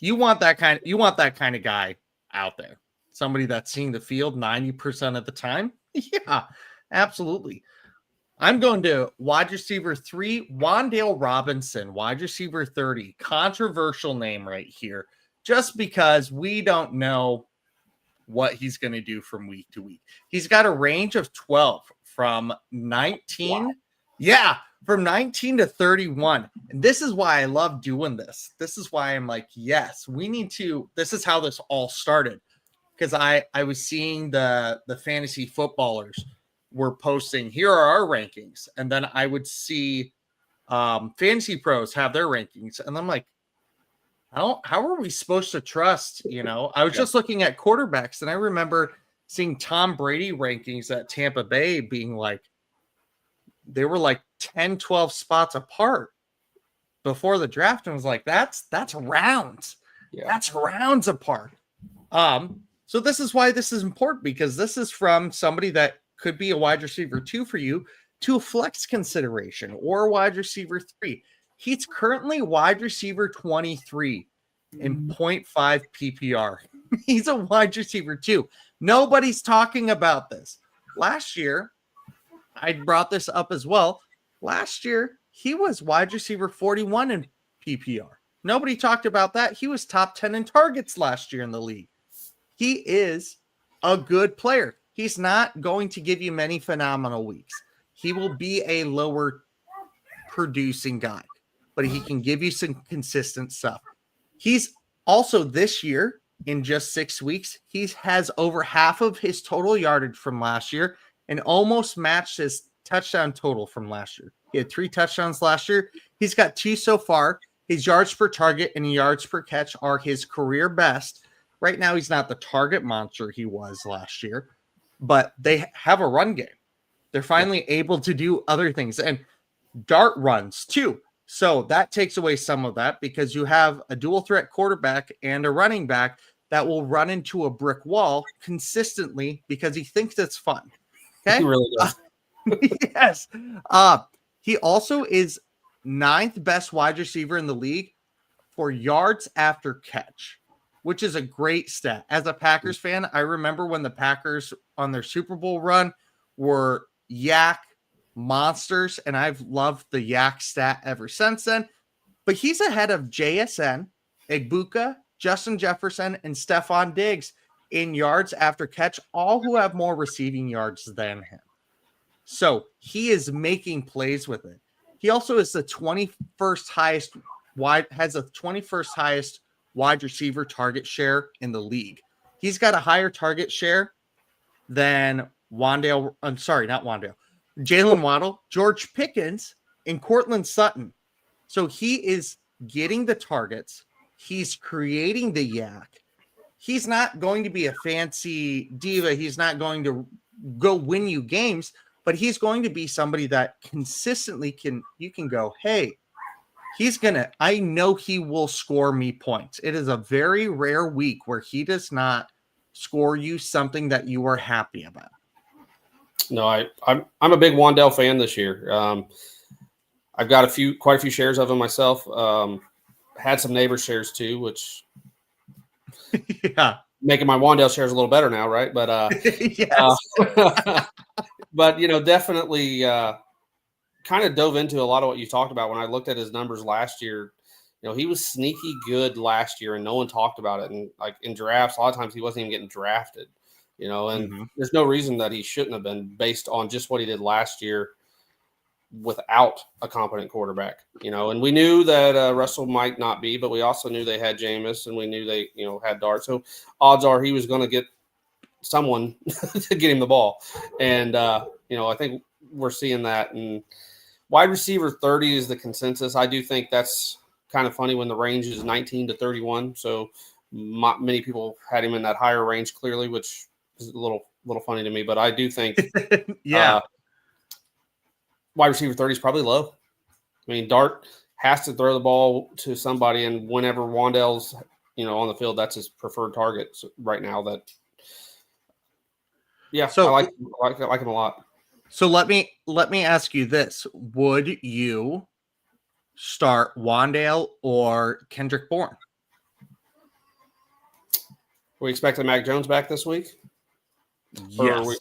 You want that kind of guy out there. Somebody that's seeing the field 90% of the time. Yeah, absolutely. I'm going to wide receiver 3, Wan'Dale Robinson, wide receiver 30. Controversial name right here, just because we don't know what he's going to do from week to week. He's got a range of 12 from 19. Wow. Yeah, from 19 to 31. And this is why I love doing this. This is why I'm like, yes, we need to. This is how this all started. Because I was seeing the fantasy footballers were posting, here are our rankings. And then I would see fantasy pros have their rankings. And I'm like, how are we supposed to trust? I was just looking at quarterbacks, and I remember seeing Tom Brady rankings at Tampa Bay being like, they were like 10, 12 spots apart before the draft. And I was like, that's rounds. Yeah. That's rounds apart. So this is why this is important, because this is from somebody that could be a wide receiver 2 for you to a flex consideration or a wide receiver 3. He's currently wide receiver 23 in 0.5 PPR. He's a wide receiver 2. Nobody's talking about this. Last year, I brought this up as well. Last year, he was wide receiver 41 in PPR. Nobody talked about that. He was top 10 in targets last year in the league. He is a good player. He's not going to give you many phenomenal weeks. He will be a lower producing guy, but he can give you some consistent stuff. He's also this year, in just 6 weeks, he has over half of his total yardage from last year and almost matched his touchdown total from last year. He had 3 touchdowns last year. He's got 2 so far. His yards per target and yards per catch are his career best. Right now, he's not the target monster he was last year, but they have a run game. They're finally able to do other things and dart runs too. So that takes away some of that, because you have a dual threat quarterback and a running back that will run into a brick wall consistently because he thinks it's fun. Okay. He really does. Yes. He also is 9th best wide receiver in the league for yards after catch, which is a great stat. As a Packers fan, I remember when the Packers on their Super Bowl run were yak monsters, and I've loved the yak stat ever since then. But he's ahead of JSN, Egbuka, Justin Jefferson, and Stephon Diggs in yards after catch, all who have more receiving yards than him. So he is making plays with it. He also is the 21st highest wide receiver target share in the league. He's got a higher target share than Jalen Waddle, George Pickens, and Cortland Sutton. So he is getting the targets. He's creating the yak. He's not going to be a fancy diva. He's not going to go win you games, but he's going to be somebody that consistently you can go, hey, I know he will score me points. It is a very rare week where he does not score you something that you are happy about. No, I'm a big Wan'Dale fan this year. I've got quite a few shares of him myself. Had some neighbor shares too, which making my Wan'Dale shares a little better now, right? But yes. But definitely kind of dove into a lot of what you talked about when I looked at his numbers last year. He was sneaky good last year, and no one talked about it. And like in drafts, a lot of times he wasn't even getting drafted. and there's no reason that he shouldn't have been based on just what he did last year without a competent quarterback, and we knew that Russell might not be, but we also knew they had Jameis and we knew they, had Dart. So odds are he was going to get someone to get him the ball. And, I think we're seeing that. And wide receiver 30 is the consensus. I do think that's kind of funny when the range is 19 to 31. So many people had him in that higher range clearly, which is a little funny to me, but I do think wide receiver 30 is probably low. I mean, Dart has to throw the ball to somebody, and whenever Wan'Dale's, on the field, that's his preferred target right now. So I like him a lot. So let me ask you this: would you start Wan'Dale or Kendrick Bourne? We expecting Mac Jones back this week? Yes.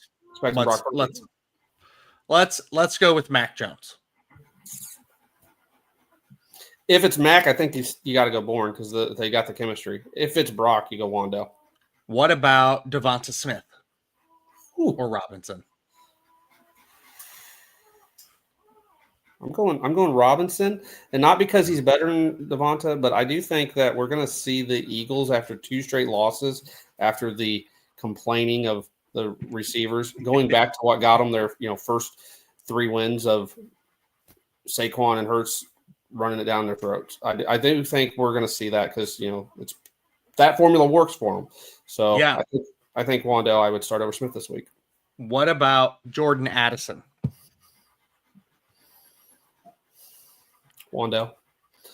Let's go with Mac Jones. If it's Mac, I think you got to go Bourne because they got the chemistry. If it's Brock, you go Wan'Dale. What about Devonta Smith or Robinson? I'm going Robinson, and not because he's better than Devonta, but I do think that we're going to see the Eagles after 2 straight losses, after the complaining of the receivers, going back to what got them their first 3 wins of Saquon and Hurts running it down their throats. I do think we're going to see that because it's that formula works for them. So yeah, I think Wan'Dale I would start over Smith this week. What about Jordan Addison? Wan'Dale.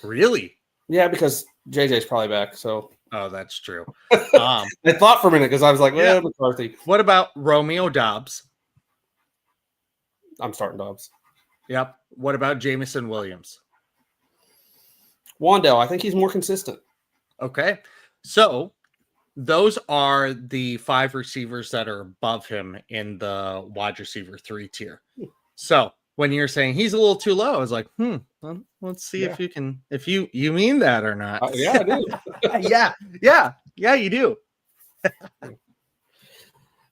Really? Yeah, because JJ's probably back. So that's true. I thought for a minute because I was like, McCarthy. What about Romeo Doubs? I'm starting Dobbs. Yep. What about Jamison Williams? Wan'Dale. I think he's more consistent. Okay. So those are the 5 receivers that are above him in the wide receiver 3 tier. So when you're saying he's a little too low, I was like, let's see if you can, if you mean that or not. Yeah, I do. yeah, you do.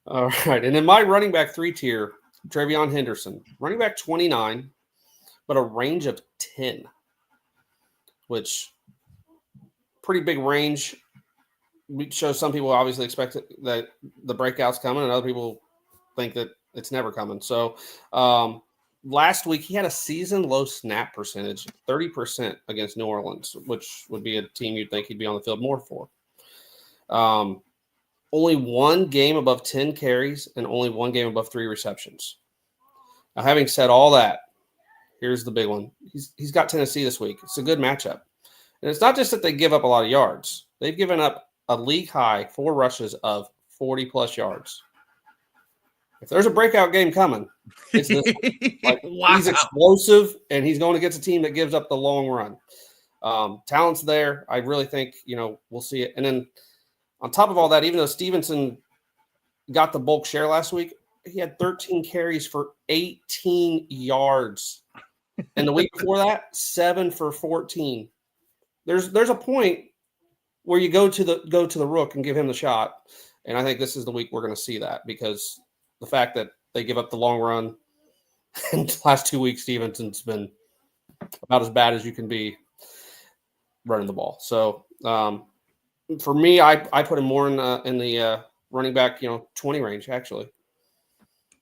All right. And in my running back 3 tier, Travion Henderson, running back 29, but a range of 10, which pretty big range. Shows some people obviously expect that the breakout's coming, and other people think that it's never coming. So last week he had a season low snap percentage, 30% against New Orleans, which would be a team you'd think he'd be on the field more for. Only 1 game above 10 carries and only 1 game above 3 receptions. Now, having said all that, here's the big one. He's got Tennessee this week. It's a good matchup. And it's not just that they give up a lot of yards. They've given up a league high 4 rushes of 40-plus yards. If there's a breakout game coming, it's this one. Wow. He's explosive, and he's going against a team that gives up the long run. Talent's there. I really think, we'll see it. And then on top of all that, even though Stevenson got the bulk share last week, he had 13 carries for 18 yards. And the week before that, 7 for 14. There's a point where you go to the rook and give him the shot. And I think this is the week we're going to see that, because the fact that they give up the long run in the last 2 weeks, Stevenson's been about as bad as you can be running the ball. So for me, I put him more in the running back, 20 range, actually.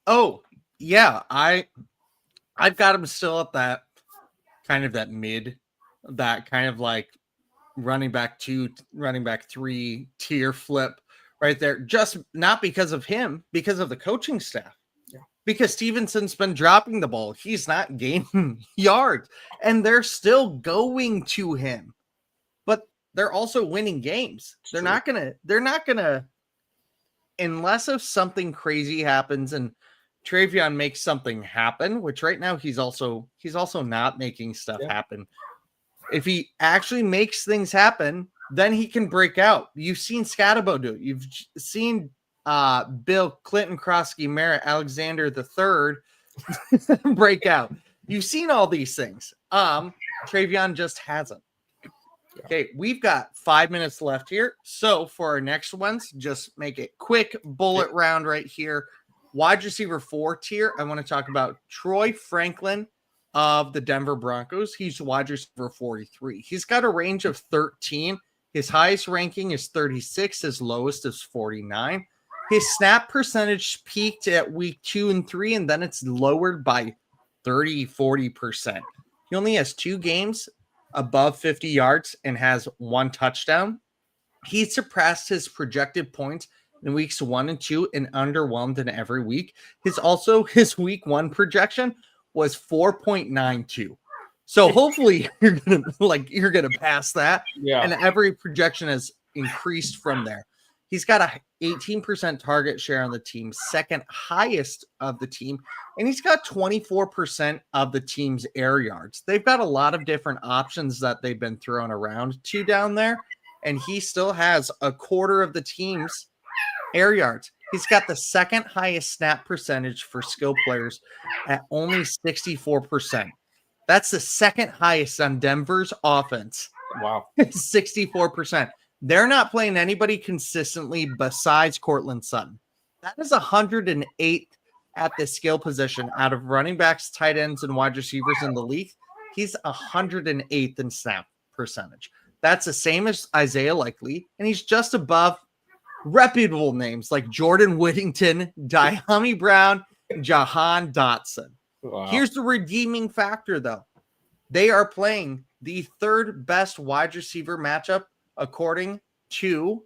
Oh, yeah. I've got him still at that kind of that mid, that kind of like running back 2, running back 3 tier flip right there. Just not because of him, because of the coaching staff. Yeah. Because Stevenson's been dropping the ball. He's not gaining yards, and they're still going to him, but they're also winning games. They're not gonna, unless if something crazy happens and Travion makes something happen, which right now he's also not making stuff happen. If he actually makes things happen, then he can break out. You've seen Scatterbo do it. You've seen Bill Clinton, Krosky, Merritt, Alexander III break out. You've seen all these things. Travion just hasn't. Okay, we've got 5 minutes left here. So for our next ones, just make it quick bullet round right here. Wide receiver 4 tier. I want to talk about Troy Franklin of the Denver Broncos. He's wide receiver 43. He's got a range of 13. His highest ranking is 36. His lowest is 49. His snap percentage peaked at week 2 and 3, and then it's lowered by 40%. He only has 2 games above 50 yards and has 1 touchdown. He surpassed his projected points in weeks 1 and 2 and underwhelmed in every week. His week 1 projection was 4.92. So hopefully you're gonna pass that. Yeah. And every projection has increased from there. He's got a 18% target share on the team, second highest of the team, and he's got 24% of the team's air yards. They've got a lot of different options that they've been thrown around to down there, and he still has a quarter of the team's air yards. He's got the second highest snap percentage for skill players at only 64%. That's the second highest on Denver's offense. Wow. 64%. They're not playing anybody consistently besides Cortland Sutton. That is 108th at the skill position out of running backs, tight ends, and wide receivers in the league. He's 108th in snap percentage. That's the same as Isaiah Likely, and he's just above reputable names like Jordan Whittington, Diami Brown, Jahan Dotson. Wow. Here's the redeeming factor, though. They are playing the third best wide receiver matchup according to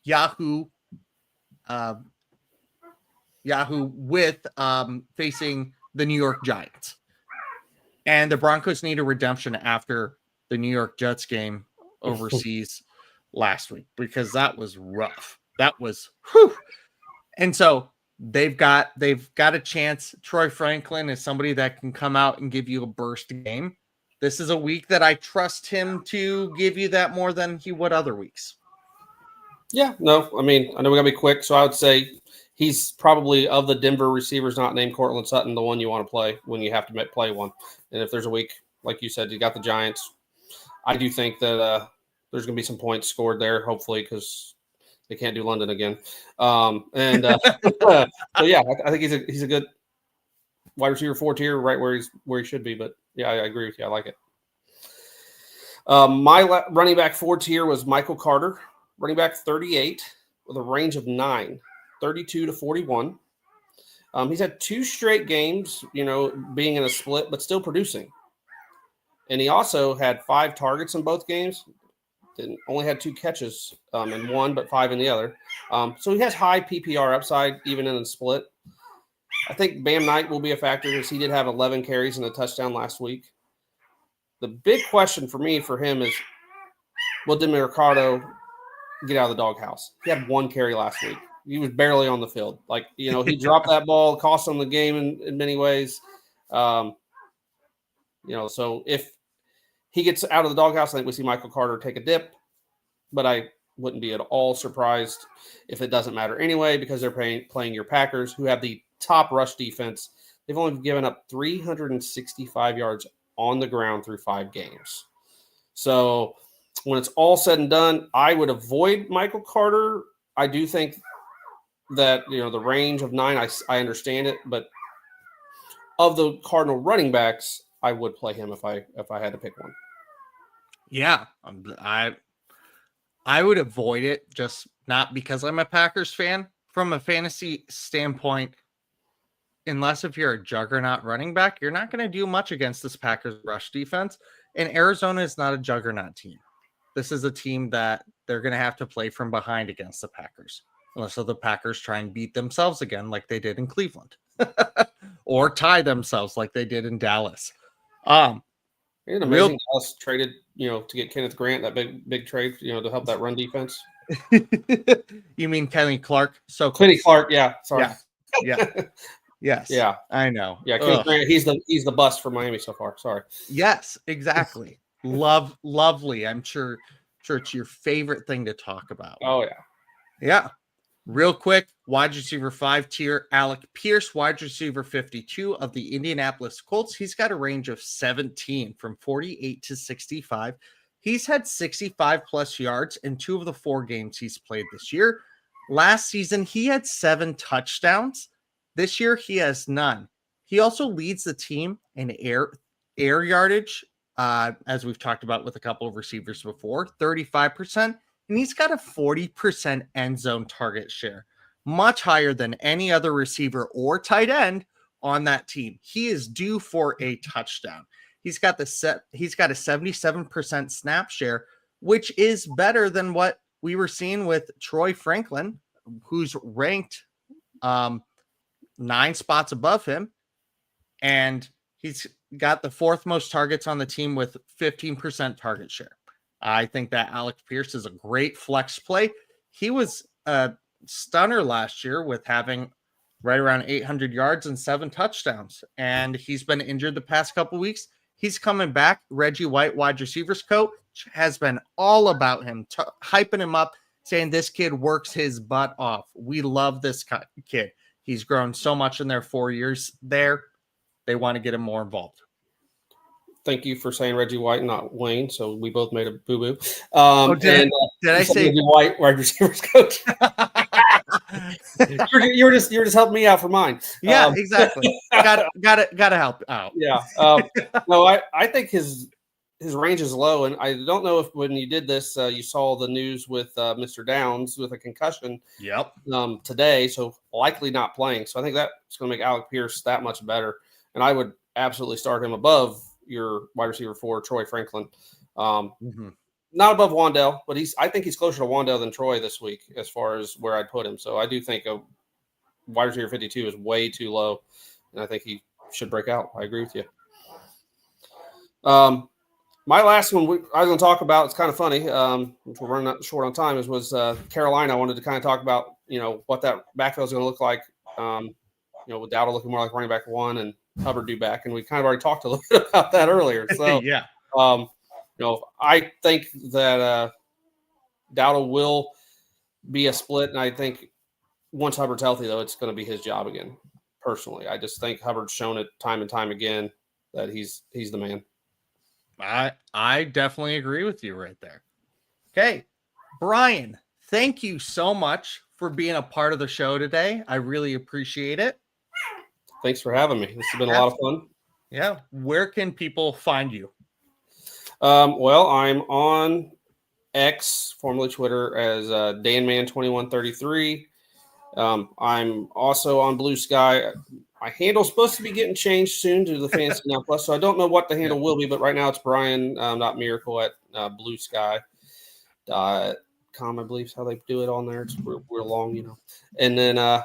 Yahoo with facing the New York Giants. And the Broncos need a redemption after the New York Jets game overseas last week because that was rough. That was whew. And so they've got a chance. Troy Franklin is somebody that can come out and give you a burst game. This is a week that I trust him to give you that more than he would other weeks. Yeah, no, I mean, I know we got to be quick, so I would say he's probably of the Denver receivers not named Cortland Sutton, the one you want to play when you have to play one. And if there's a week, like you said, you got the Giants. I do think that there's going to be some points scored there, hopefully, because they can't do London again. So yeah, I think he's a good wide receiver 4 tier, right where he should be. But yeah, I agree with you. I like it. My running back 4 tier was Michael Carter, running back 38 with a range of 9, 32 to 41. He's had 2 straight games, being in a split, but still producing. And he also had 5 targets in both games. Only had 2 catches in one, but 5 in the other. So he has high PPR upside, even in a split. I think Bam Knight will be a factor because he did have 11 carries and a touchdown last week. The big question for him is, will Demi Ricardo get out of the doghouse? He had 1 carry last week. He was barely on the field. He dropped that ball, cost him the game in many ways. So if he gets out of the doghouse, I think we see Michael Carter take a dip, but I wouldn't be at all surprised if it doesn't matter anyway, because they're playing your Packers, who have the top rush defense. They've only given up 365 yards on the ground through 5 games. So when it's all said and done, I would avoid Michael Carter. I do think that, the range of 9, I understand it, but of the Cardinal running backs, I would play him if I had to pick one. Yeah, I would avoid it, just not because I'm a Packers fan. From a fantasy standpoint, unless if you're a juggernaut running back, you're not going to do much against this Packers rush defense. And Arizona is not a juggernaut team. This is a team that they're going to have to play from behind against the Packers, unless the Packers try and beat themselves again like they did in Cleveland or tie themselves like they did in Dallas. Isn't it amazing us traded, to get Kenneth Grant, that big trade, to help that run defense? You mean Kenny Clark? Kenny Clark, yeah. Sorry. Yeah. Yes. Yeah. I know. Yeah, Kenny Grant, he's the bust for Miami so far. Sorry. Yes, exactly. Lovely. I'm sure it's your favorite thing to talk about. Oh yeah. Yeah. Real quick, wide receiver 5 tier, Alec Pierce, wide receiver 52 of the Indianapolis Colts. He's got a range of 17 from 48 to 65. He's had 65 plus yards in 2 of the 4 games he's played this year. Last season, he had 7 touchdowns. This year, he has none. He also leads the team in air yardage, as we've talked about with a couple of receivers before, 35%. And he's got a 40% end zone target share, much higher than any other receiver or tight end on that team. He is due for a touchdown. He's got a 77% snap share, which is better than what we were seeing with Troy Franklin, who's ranked 9 spots above him. And he's got the 4th most targets on the team with 15% target share. I think that Alec Pierce is a great flex play. He was a stunner last year with having right around 800 yards and 7 touchdowns. And he's been injured the past couple weeks. He's coming back. Reggie White, wide receivers coach, has been all about him, hyping him up, saying this kid works his butt off. We love this kid. He's grown so much in their 4 years there. They want to get him more involved. Thank you for saying Reggie White, not Wayne. So we both made a boo boo. Did I say Reggie White, wide receivers coach? you were just helping me out for mine. Yeah, exactly. Gotta help out. Yeah. No, I think his range is low, and I don't know if when you did this, you saw the news with Mr. Downs with a concussion. Yep. Today, so likely not playing. So I think that's going to make Alec Pierce that much better, and I would absolutely start him above your wide receiver 4, Troy Franklin. Not above Wandell, but I think he's closer to Wandell than Troy this week as far as where I'd put him. So I do think a wide receiver 52 is way too low, and I think he should break out. I agree with you. My last one I was going to talk about, it's kind of funny, which we're running short on time, was Carolina. I wanted to kind of talk about, what that backfield is going to look like, with Dowdle looking more like running back 1 and Hubbard due back. And we kind of already talked a little bit about that earlier. So, yeah. I think that Dowdle will be a split. And I think once Hubbard's healthy, though, it's going to be his job again, personally. I just think Hubbard's shown it time and time again that he's the man. I definitely agree with you right there. Okay, Brian, thank you so much for being a part of the show today. I really appreciate it. Thanks for having me. This has been a lot of fun. Yeah. Where can people find you? Well, I'm on X, formerly Twitter, as DanMan2133. I'm also on Blue Sky. My handle's supposed to be getting changed soon to the Fantasy Now Plus, so I don't know what the handle will be, but right now it's Brian, not Miracle, at bluesky.com, I believe is how they do it on there. It's real long, And then, I'm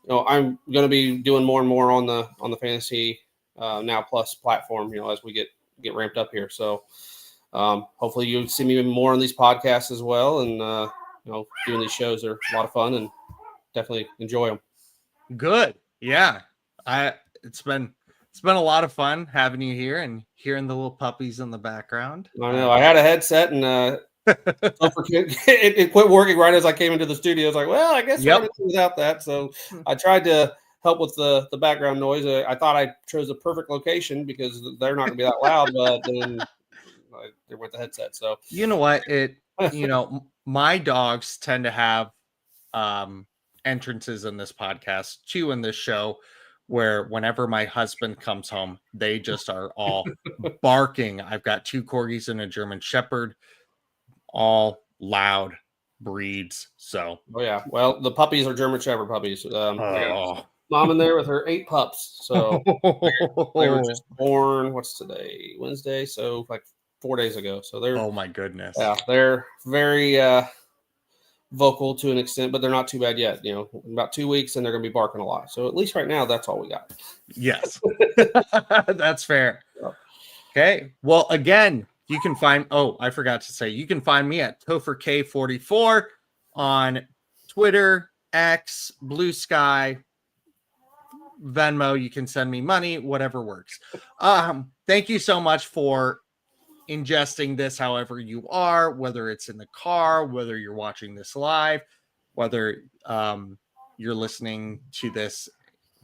going to be doing more and more on the Fantasy Now Plus platform, as we get ramped up here. So hopefully you see me more on these podcasts as well, and doing these shows are a lot of fun and definitely enjoy them. Good. Yeah. It's been a lot of fun having you here and hearing the little puppies in the background. I know. I had a headset and it quit working right as I came into the studio. I was like, well, I guess we're going to do without that. So I tried to help with the background noise. I thought I chose a perfect location because they're not going to be that loud, but then they went the headset. So you know what? My dogs tend to have entrances in this podcast, 2 in this show, where whenever my husband comes home, they just are all barking. I've got 2 corgis and a German Shepherd, all loud breeds. So, yeah. Well, the puppies are German Shepherd puppies. Mom in there with her 8 pups. So they were just born. What's today? Wednesday. So like 4 days ago. So they're, oh my goodness. Yeah, they're very vocal to an extent, but they're not too bad yet. In about 2 weeks, and they're going to be barking a lot. So at least right now, that's all we got. Yes, that's fair. Okay. Well, again, you can find. Oh, I forgot to say, you can find me at Topher K44 on Twitter, X, Blue Sky, Venmo. You can send me money, whatever works. Thank you so much for ingesting this however you are, whether it's in the car, whether you're watching this live. whether you're listening to this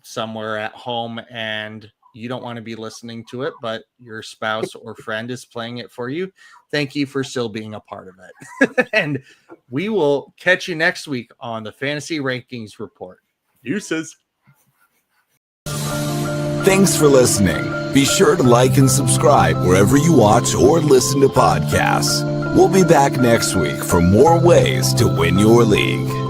somewhere at home and you don't want to be listening to it, but your spouse or friend is playing it for you. Thank you for still being a part of it. And we will catch you next week on the Fantasy Rankings Report. Deuces. Thanks for listening. Be sure to like and subscribe wherever you watch or listen to podcasts. We'll be back next week for more ways to win your league.